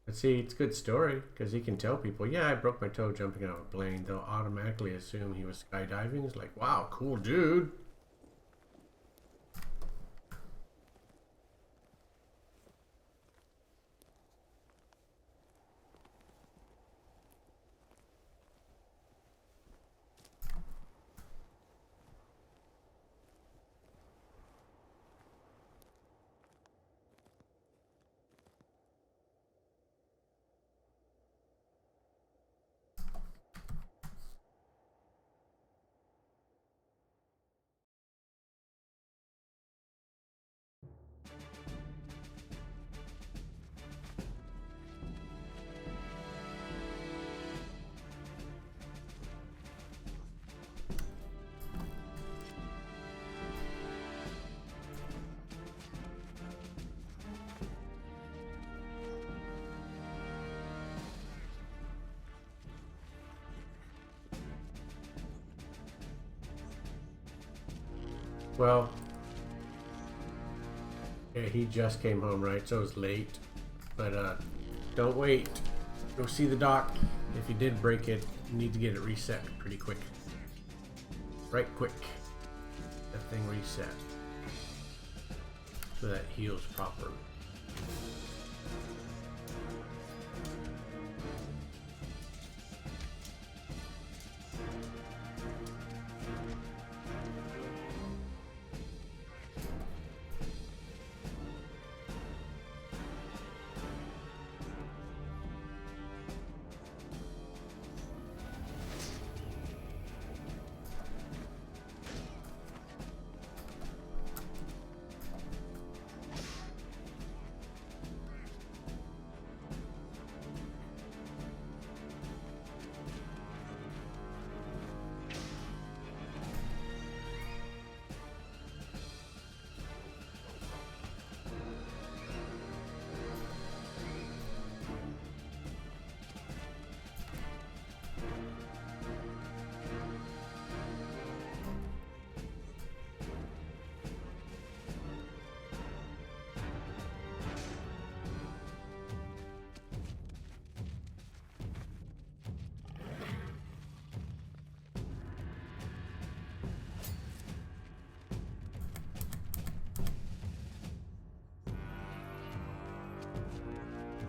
But see, it's a good story because he can tell people, yeah, I broke my toe jumping out of a plane. They'll automatically assume he was skydiving. It's like, wow, cool dude. Well, yeah, he just came home, right? So it was late. But don't wait. Go see the doc. If you did break it, you need to get it reset pretty quick. Right quick. That thing reset. So that heals properly.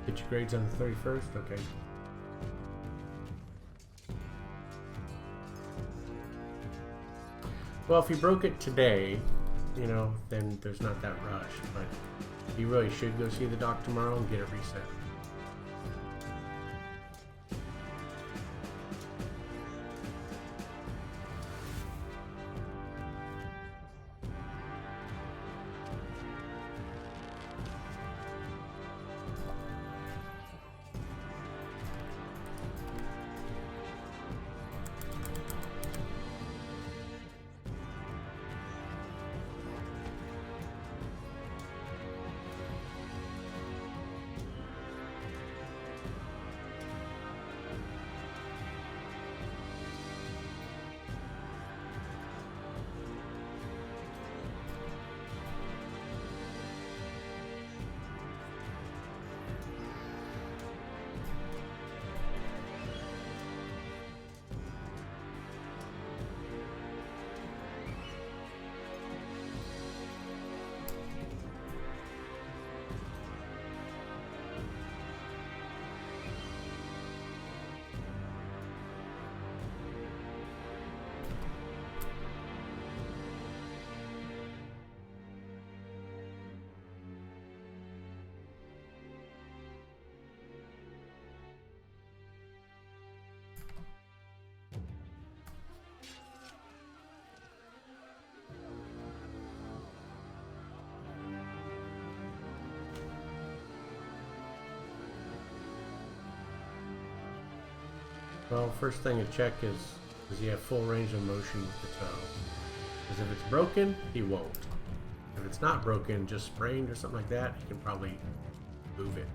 Get your grades on the 31st? Okay. Well, if you broke it today, you know, then there's not that rush. But you really should go see the doc tomorrow and get it reset. Well, first thing to check is, does he have full range of motion with the toe? Because if it's broken, he won't. If it's not broken, just sprained or something like that, he can probably move it.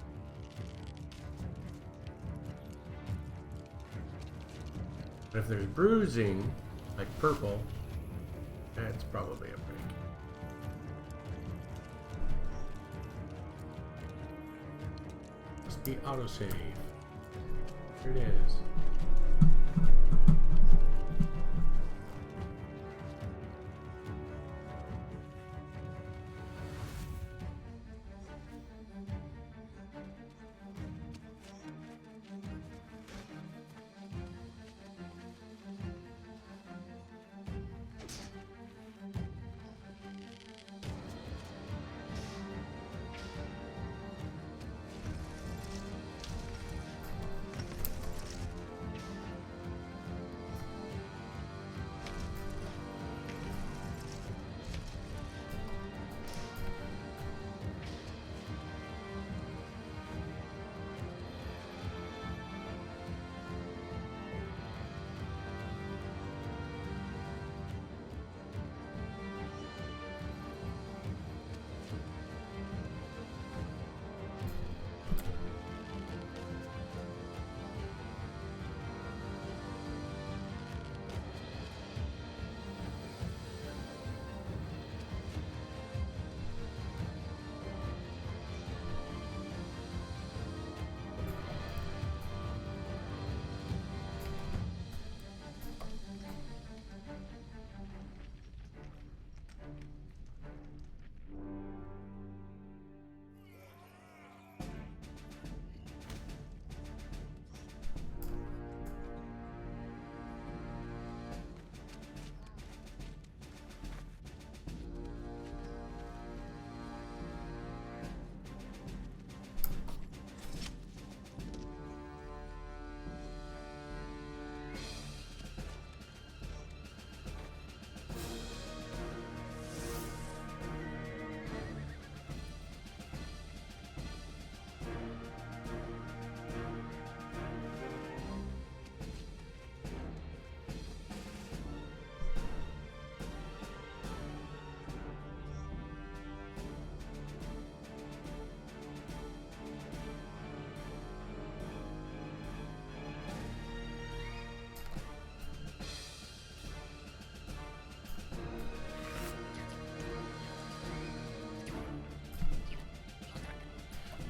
But if there's bruising, like purple, that's probably a break. Must be autosave. Here it is.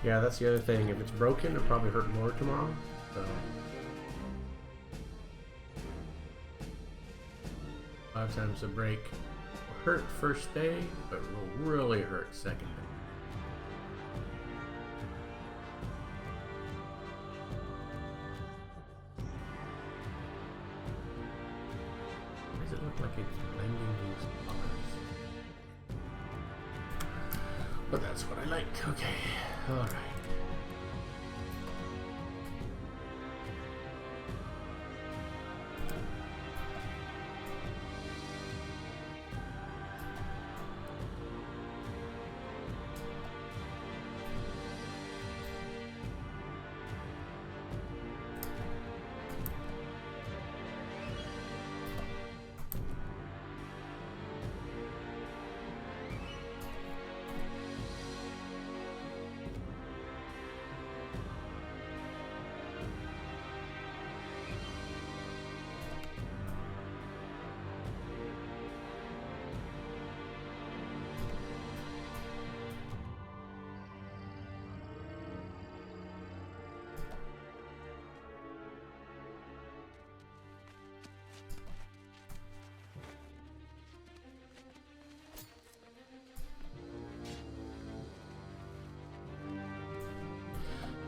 Yeah, that's the other thing. If it's broken, it'll probably hurt more tomorrow. So 5 times the break will hurt first day, but will really hurt second day. Why does it look like it's blending these colors? But that's what I like. Okay, all right.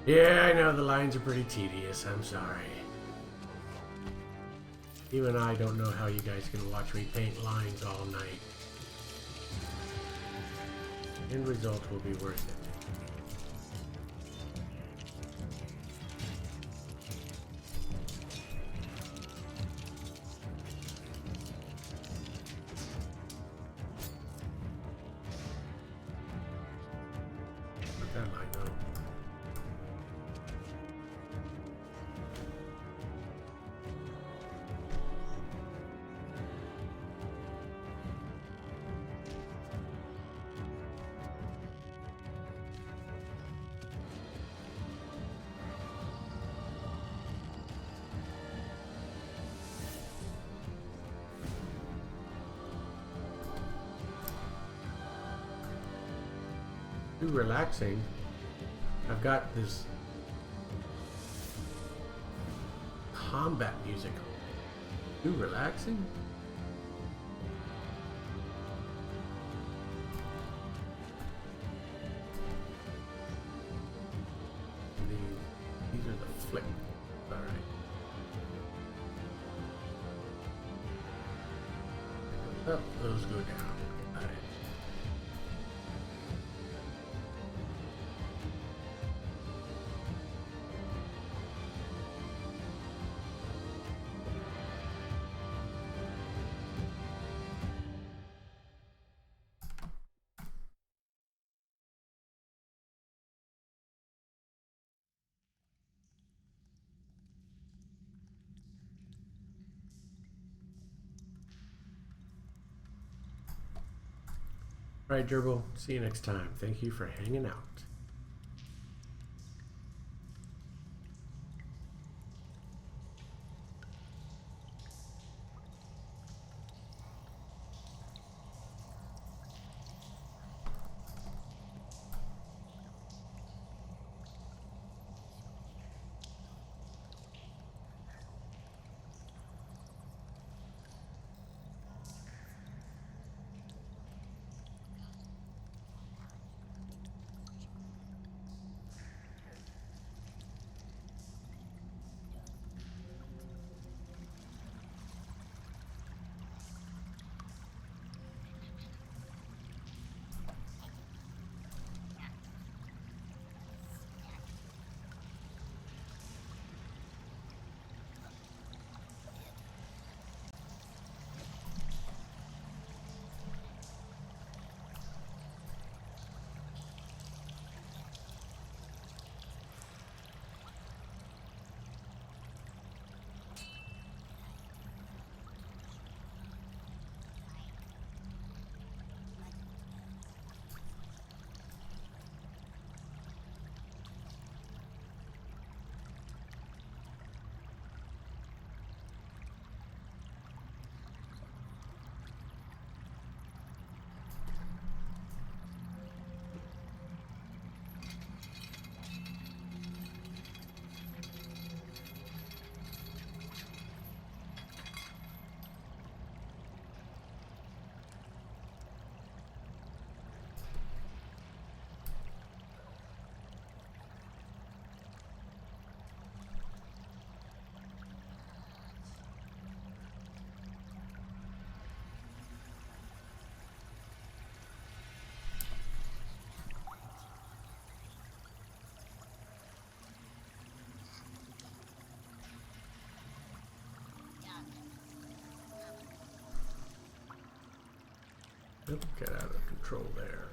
Yeah, I know the lines are pretty tedious. I'm sorry. Even I don't know how you guys can watch me paint lines all night. The end result will be worth it. Put that line on. Too relaxing. I've got this combat music. Too relaxing? These are the flick. Alright. Oh, those go down. Got it. All right, Gerbil. See you next time. Thank you for hanging out. It'll get out of control there.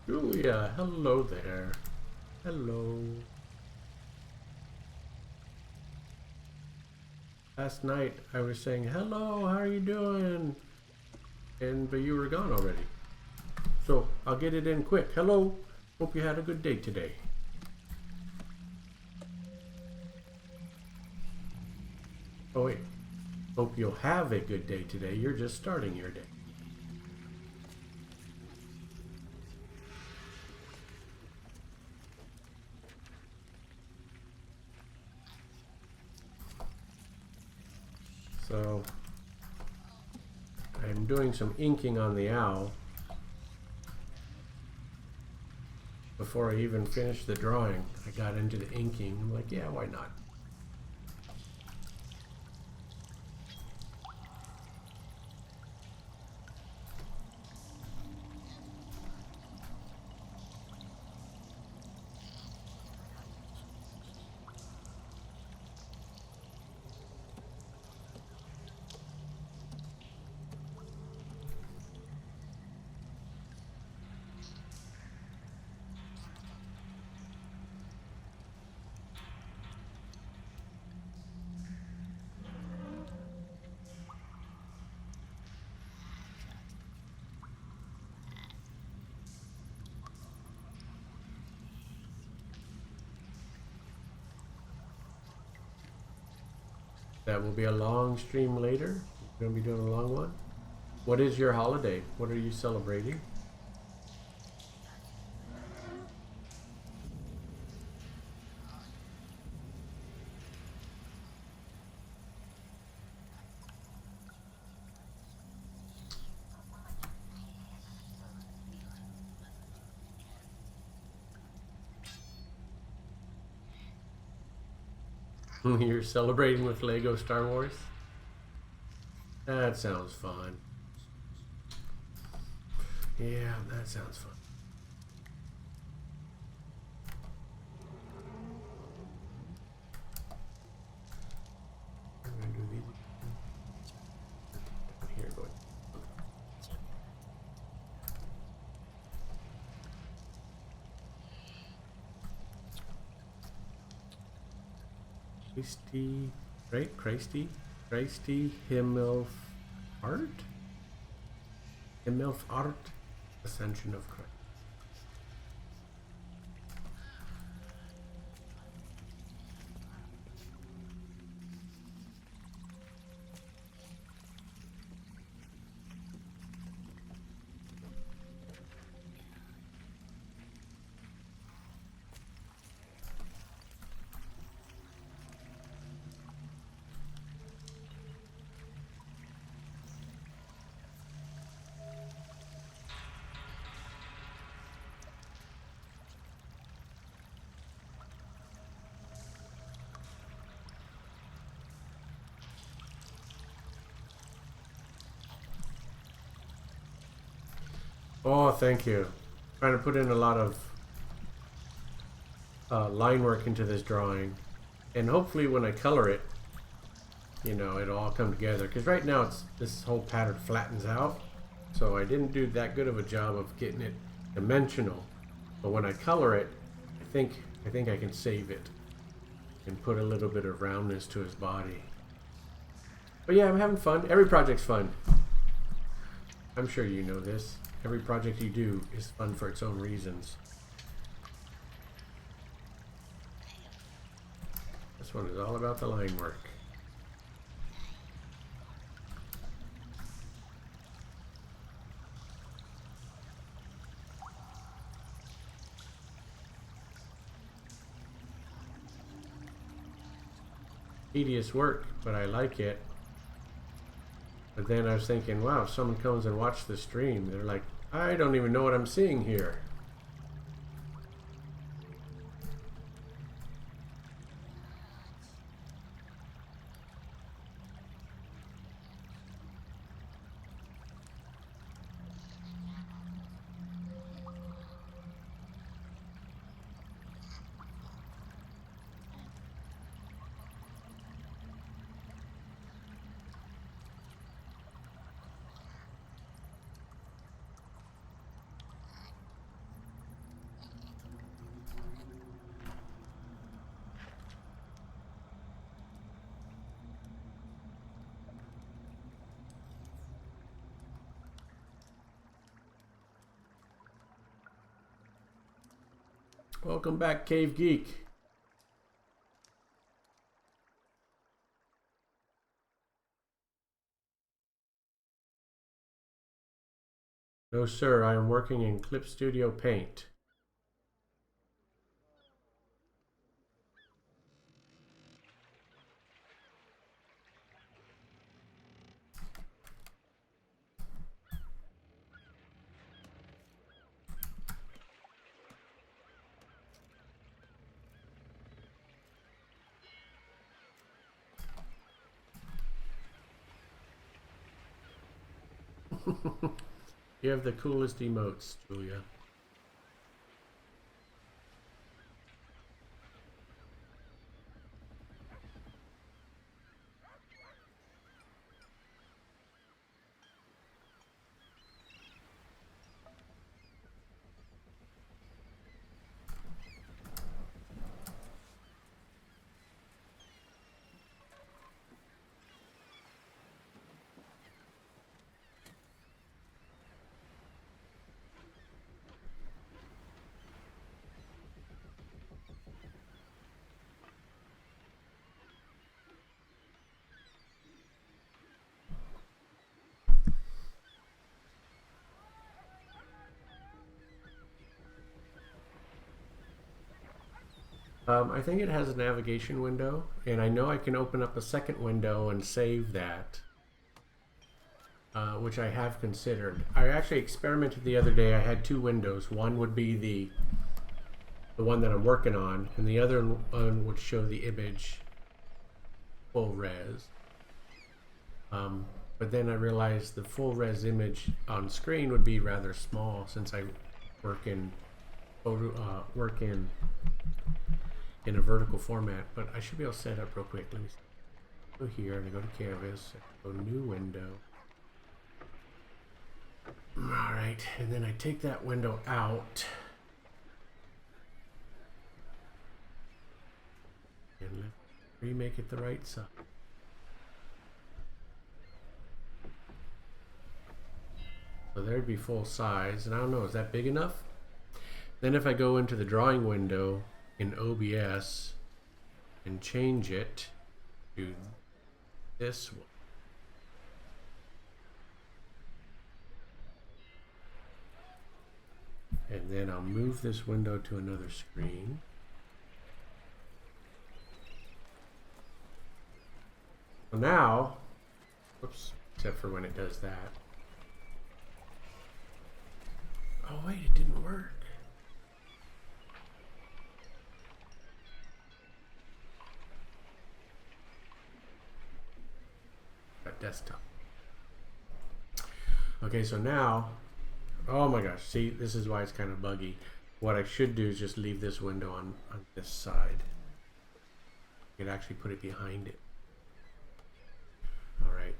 Julia, hello there. Hello. Last night I was saying, hello, how are you doing? But you were gone already. So I'll get it in quick. Hello. Hope you had a good day today. Oh wait. Hope you'll have a good day today. You're just starting your day. So I'm doing some inking on the owl before I even finished the drawing. I got into the inking. I'm like, yeah, why not? That will be a long stream later. We're going to be doing a long one. What is your holiday? What are you celebrating? You're celebrating with Lego Star Wars? That sounds fun. Yeah, that sounds fun. I'm gonna do these down here going. Christy, right? Christy Himmelf Art? Himmelf Art, Ascension of Christ. Oh, thank you. Trying to put in a lot of line work into this drawing. And hopefully when I color it, you know, it'll all come together. Because right now this whole pattern flattens out. So I didn't do that good of a job of getting it dimensional. But when I color it, I think I can save it and put a little bit of roundness to his body. But yeah, I'm having fun. Every project's fun. I'm sure you know this. Every project you do is fun for its own reasons. This one is all about the line work. Tedious work, but I like it. But then I was thinking, wow, if someone comes and watches the stream, they're like, I don't even know what I'm seeing here. Welcome back, Cave Geek. No, sir, I am working in Clip Studio Paint. You have the coolest emotes, Julia. I think it has a navigation window, and I know I can open up a second window and save that, which I have considered. I actually experimented the other day. I had two windows. One would be the one that I'm working on, and the other one would show the image full res. But then I realized the full res image on screen would be rather small since I work in in a vertical format. But I should be able to set it up real quick. Let me go here and I go to canvas, go to new window. All right, and then I take that window out and remake it the right side. So there'd be full size, and I don't know, is that big enough? Then if I go into the drawing window in OBS and change it to this one. And then I'll move this window to another screen. So now, whoops, except for when it does that. Oh wait, it didn't work. That desktop. Okay, so now Oh my gosh, see, this is why it's kind of buggy. What I should do is just leave this window on this side. You could actually put it behind it. All right.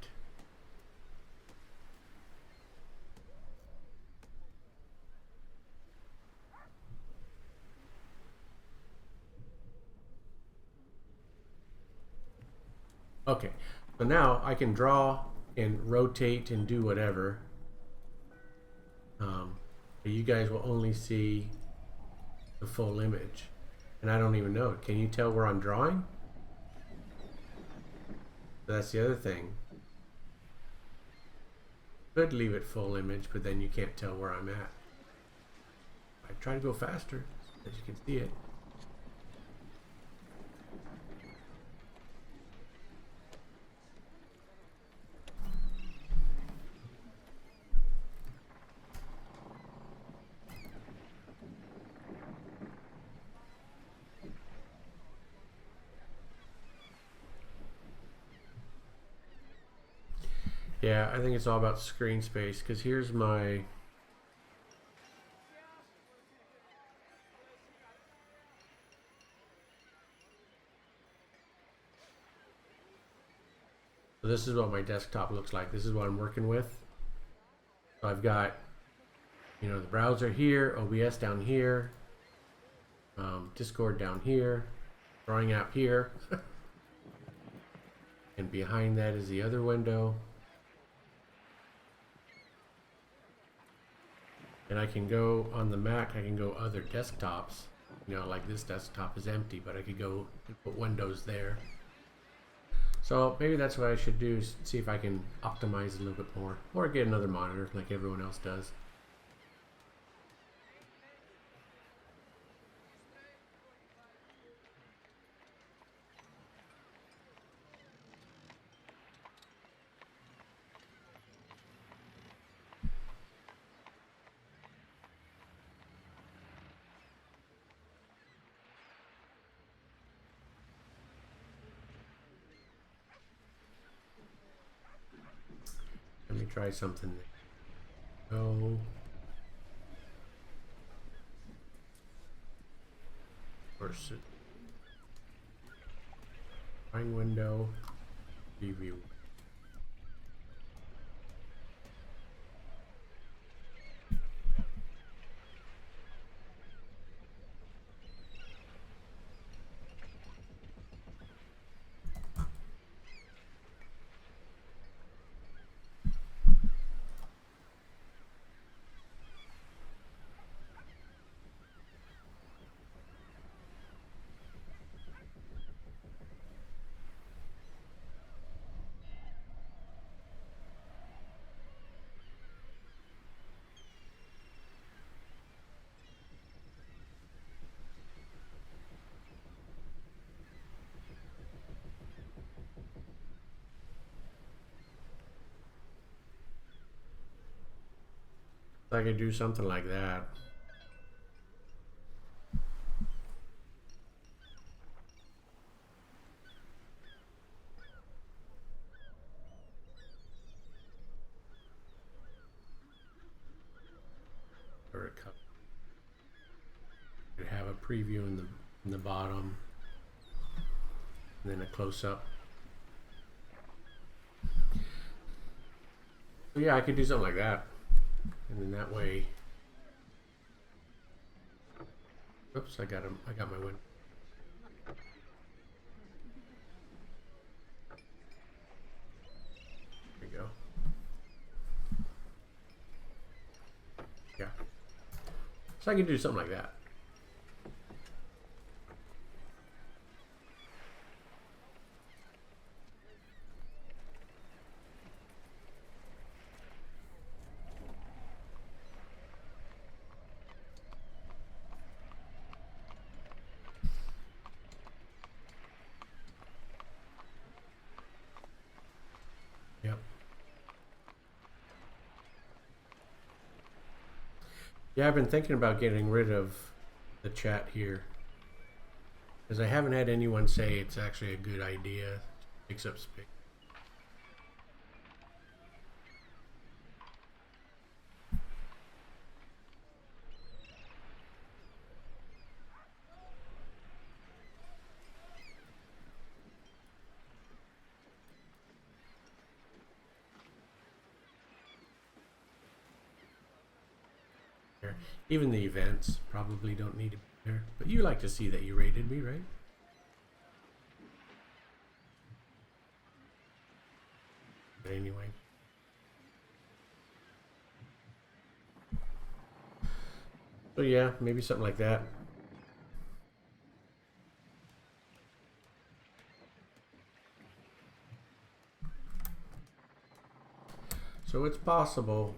Okay, so now I can draw and rotate and do whatever. But you guys will only see the full image. And I don't even know. Can you tell where I'm drawing? That's the other thing. Could leave it full image, but then you can't tell where I'm at. I try to go faster, as you can see it. Yeah, I think it's all about screen space, because here's my... So this is what my desktop looks like. This is what I'm working with. So I've got, you know, the browser here, OBS down here, Discord down here, drawing app here. And behind that is the other window. And I can go on the Mac, I can go other desktops. You know, like this desktop is empty, but I could go and put Windows there. So maybe that's what I should do, is see if I can optimize a little bit more. Or get another monitor like everyone else does. Let me try something. Go. Versus. Find window. Preview. I could do something like that. Or it could have a preview in the bottom, and then a close up. So yeah, I could do something like that. And then that way, oops, I got my win. There we go. Yeah. So I can do something like that. Yep. Yeah, I've been thinking about getting rid of the chat here, because I haven't had anyone say it's actually a good idea. It takes up space. there. Even the events probably don't need to be there. But you like to see that you rated me, right? But anyway. So yeah, maybe something like that. So it's possible.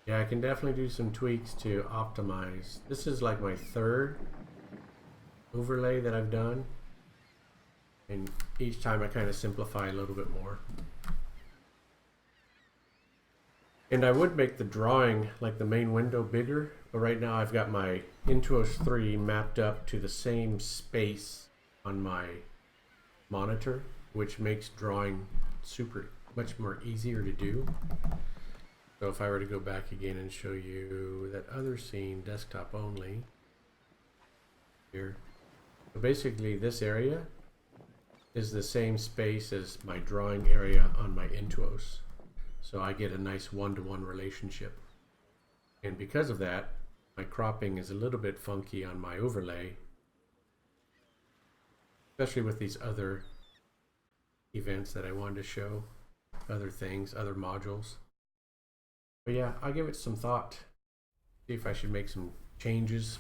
Yeah, I can definitely do some tweaks to optimize. This is like my third overlay that I've done. And each time I kind of simplify a little bit more. And I would make the drawing, like the main window, bigger. But right now I've got my Intuos 3 mapped up to the same space on my monitor, which makes drawing much more easier to do. So if I were to go back again and show you that other scene, desktop only, here. So basically this area is the same space as my drawing area on my Intuos. So I get a nice one-to-one relationship. And because of that, my cropping is a little bit funky on my overlay, especially with these other events that I wanted to show, other things, other modules. But yeah, I'll give it some thought. See if I should make some changes.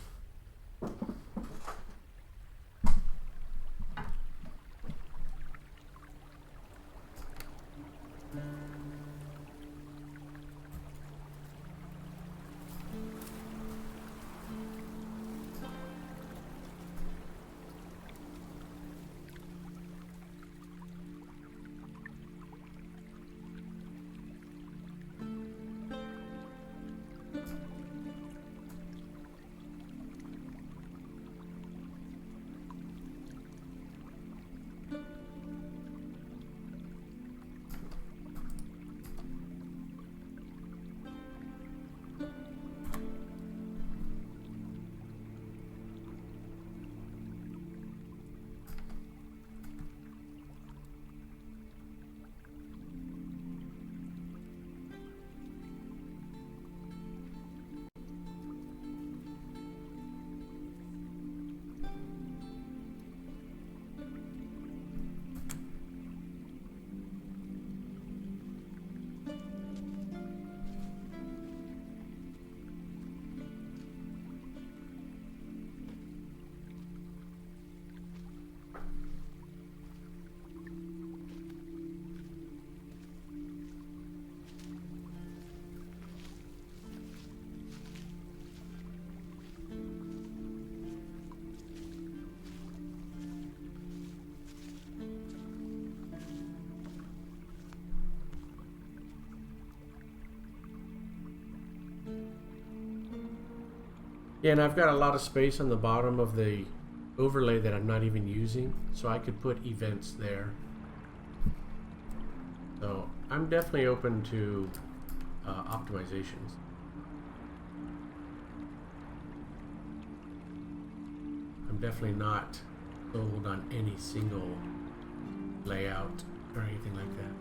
Yeah, and I've got a lot of space on the bottom of the overlay that I'm not even using, so I could put events there. So I'm definitely open to optimizations. I'm definitely not sold on any single layout or anything like that.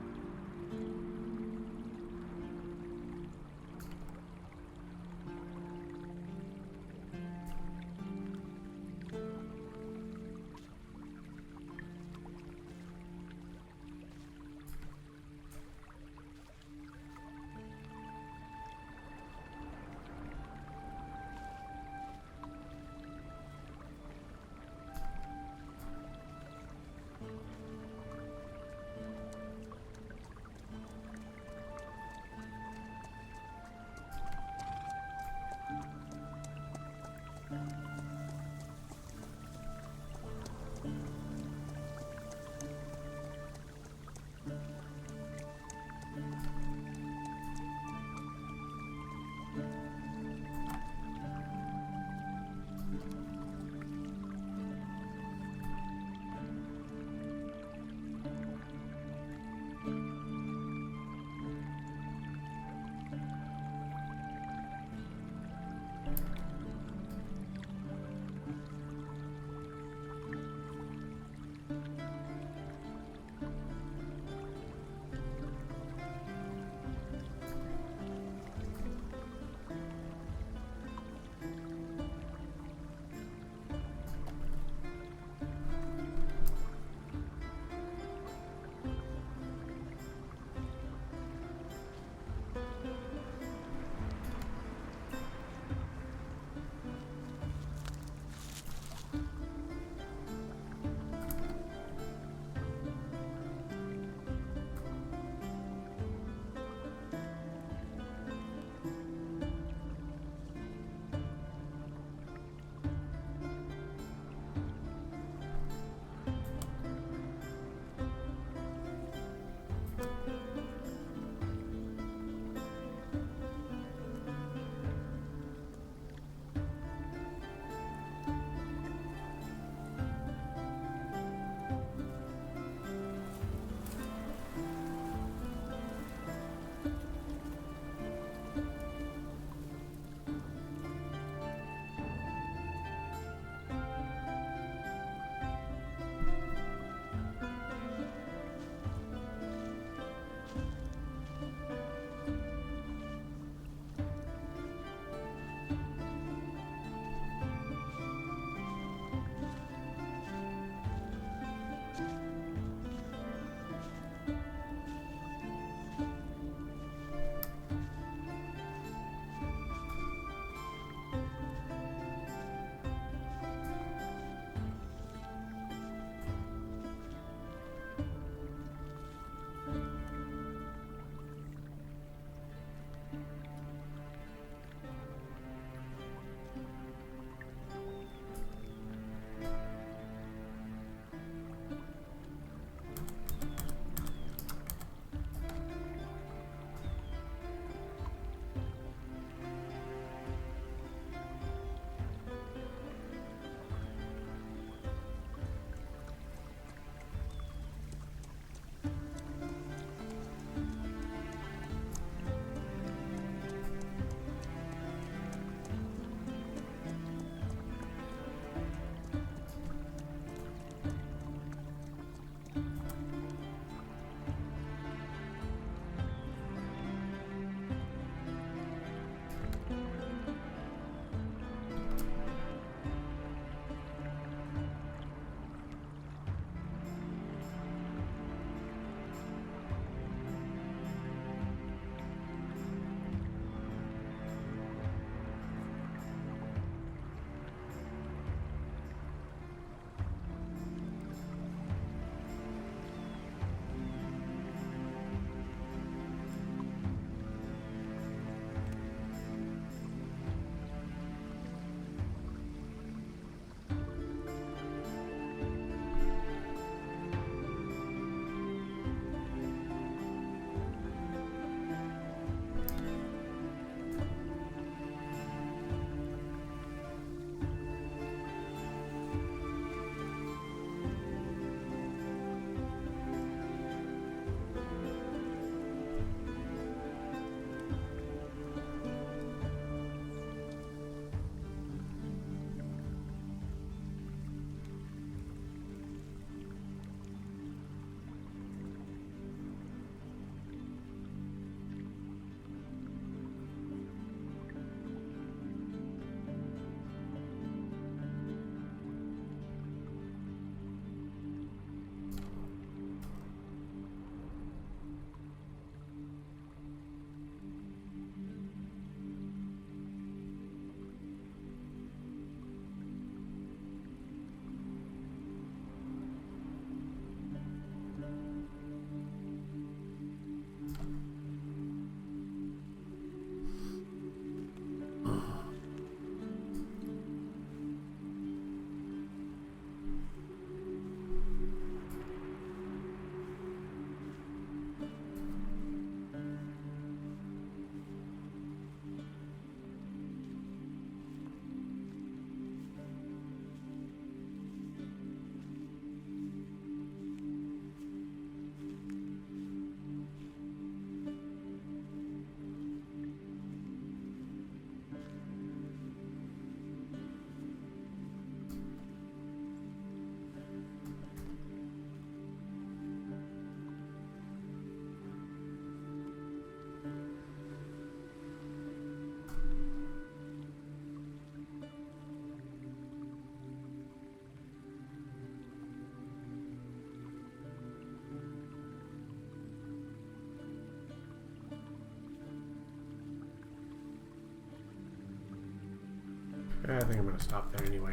I think I'm gonna stop there anyway.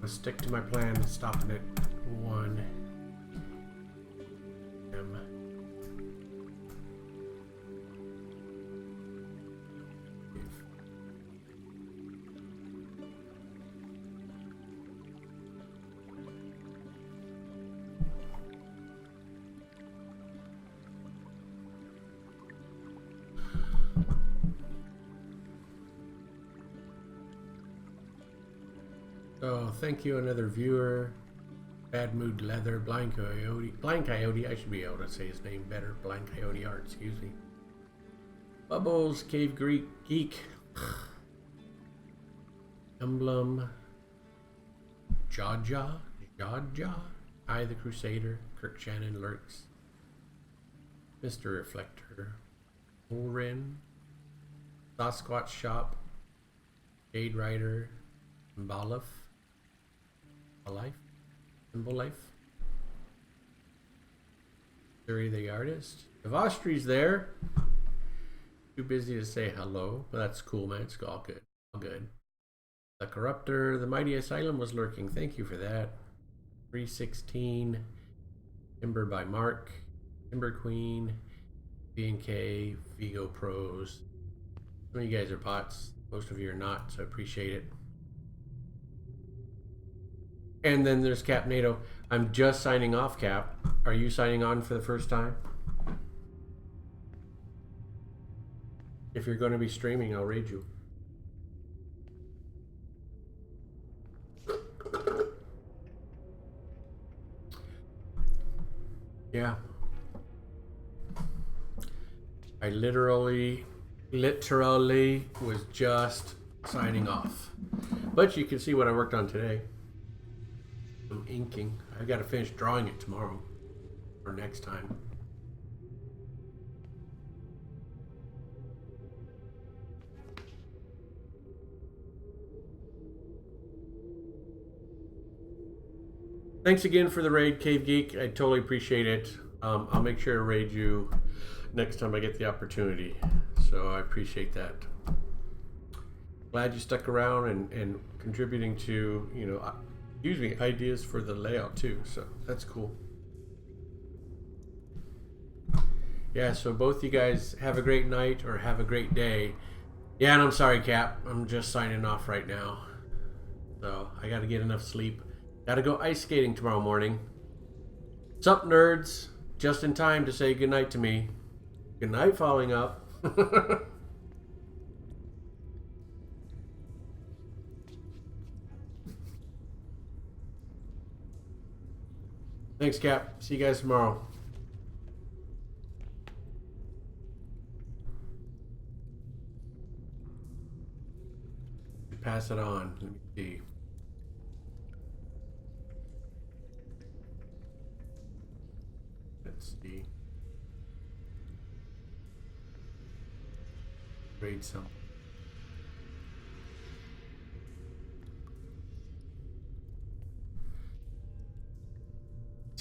I'll stick to my plan of stopping at 1 m. So thank you, another viewer. Bad Mood Leather, Blind Coyote, I should be able to say his name better. Blind Coyote Art, excuse me. Bubbles, Cave Greek Geek, Emblem, Jaja, I the Crusader, Kirk Shannon Lurks, Mr. Reflector, Ulrin, Sasquatch Shop, Jade Rider, Mbalif, Life, Symbol Life, Suri the Artist. Devastry's there. Too busy to say hello, but that's cool, man. It's all good. All good. The Corruptor, the Mighty Asylum was lurking. Thank you for that. 316, Timber by Mark, Timber Queen, B&K, Vigo Pros. Some of you guys are bots. Most of you are not, so I appreciate it. And then there's Cap NATO. I'm just signing off, Cap. Are you signing on for the first time? If you're going to be streaming, I'll raid you. Yeah. I literally was just signing off. But you can see what I worked on today. I'm inking. I've got to finish drawing it tomorrow or next time. Thanks again for the raid, Cave Geek. I totally appreciate it. I'll make sure to raid you next time I get the opportunity. So I appreciate that. Glad you stuck around and contributing to, you know, ideas for the layout too. So that's cool. Yeah, so both you guys have a great night or have a great day. Yeah, and I'm sorry, Cap. I'm just signing off right now. So I got to get enough sleep. Got to go ice skating tomorrow morning. Sup, nerds? Just in time to say goodnight to me. Good night, Falling Up. Thanks, Cap. See you guys tomorrow. Pass it on. Let me see. Let's see. Grade some.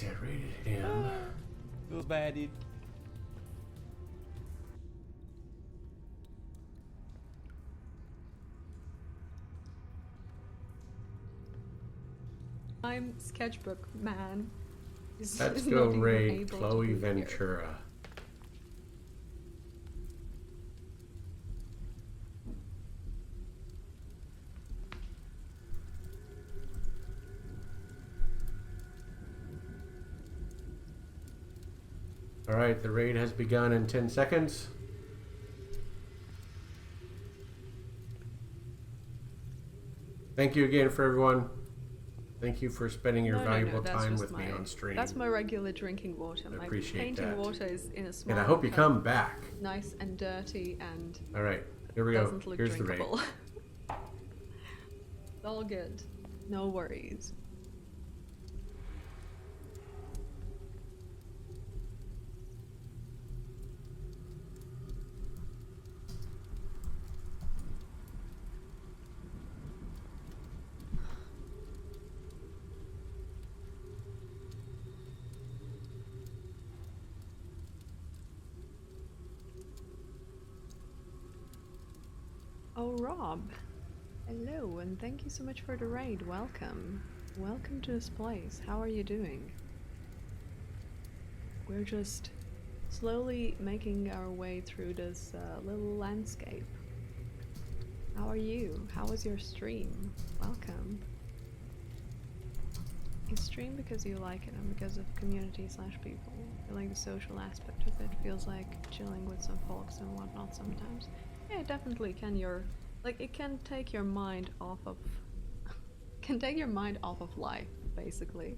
Yeah, rated him. Feels bad, dude. I'm Sketchbook Man. Let's Is go not even raid able to Chloe be here. Ventura. All right, the raid has begun in 10 seconds. Thank you again for everyone. Thank you for spending your valuable that's time just with me on stream. That's my regular drinking water. I My appreciate painting that. water is in a small And I hope you cup, come back. nice and dirty and All right, here we go. doesn't look Here's the raid. drinkable. It's all good. No worries. Oh, Rob. Hello, and thank you so much for the raid. Welcome. Welcome to this place. How are you doing? We're just slowly making our way through this little landscape. How are you? How was your stream? Welcome. You stream because you like it and because of community / people. You like the social aspect of it. Feels like chilling with some folks and whatnot sometimes. Yeah, it definitely can. It can take your mind off of can take your mind off of life, basically.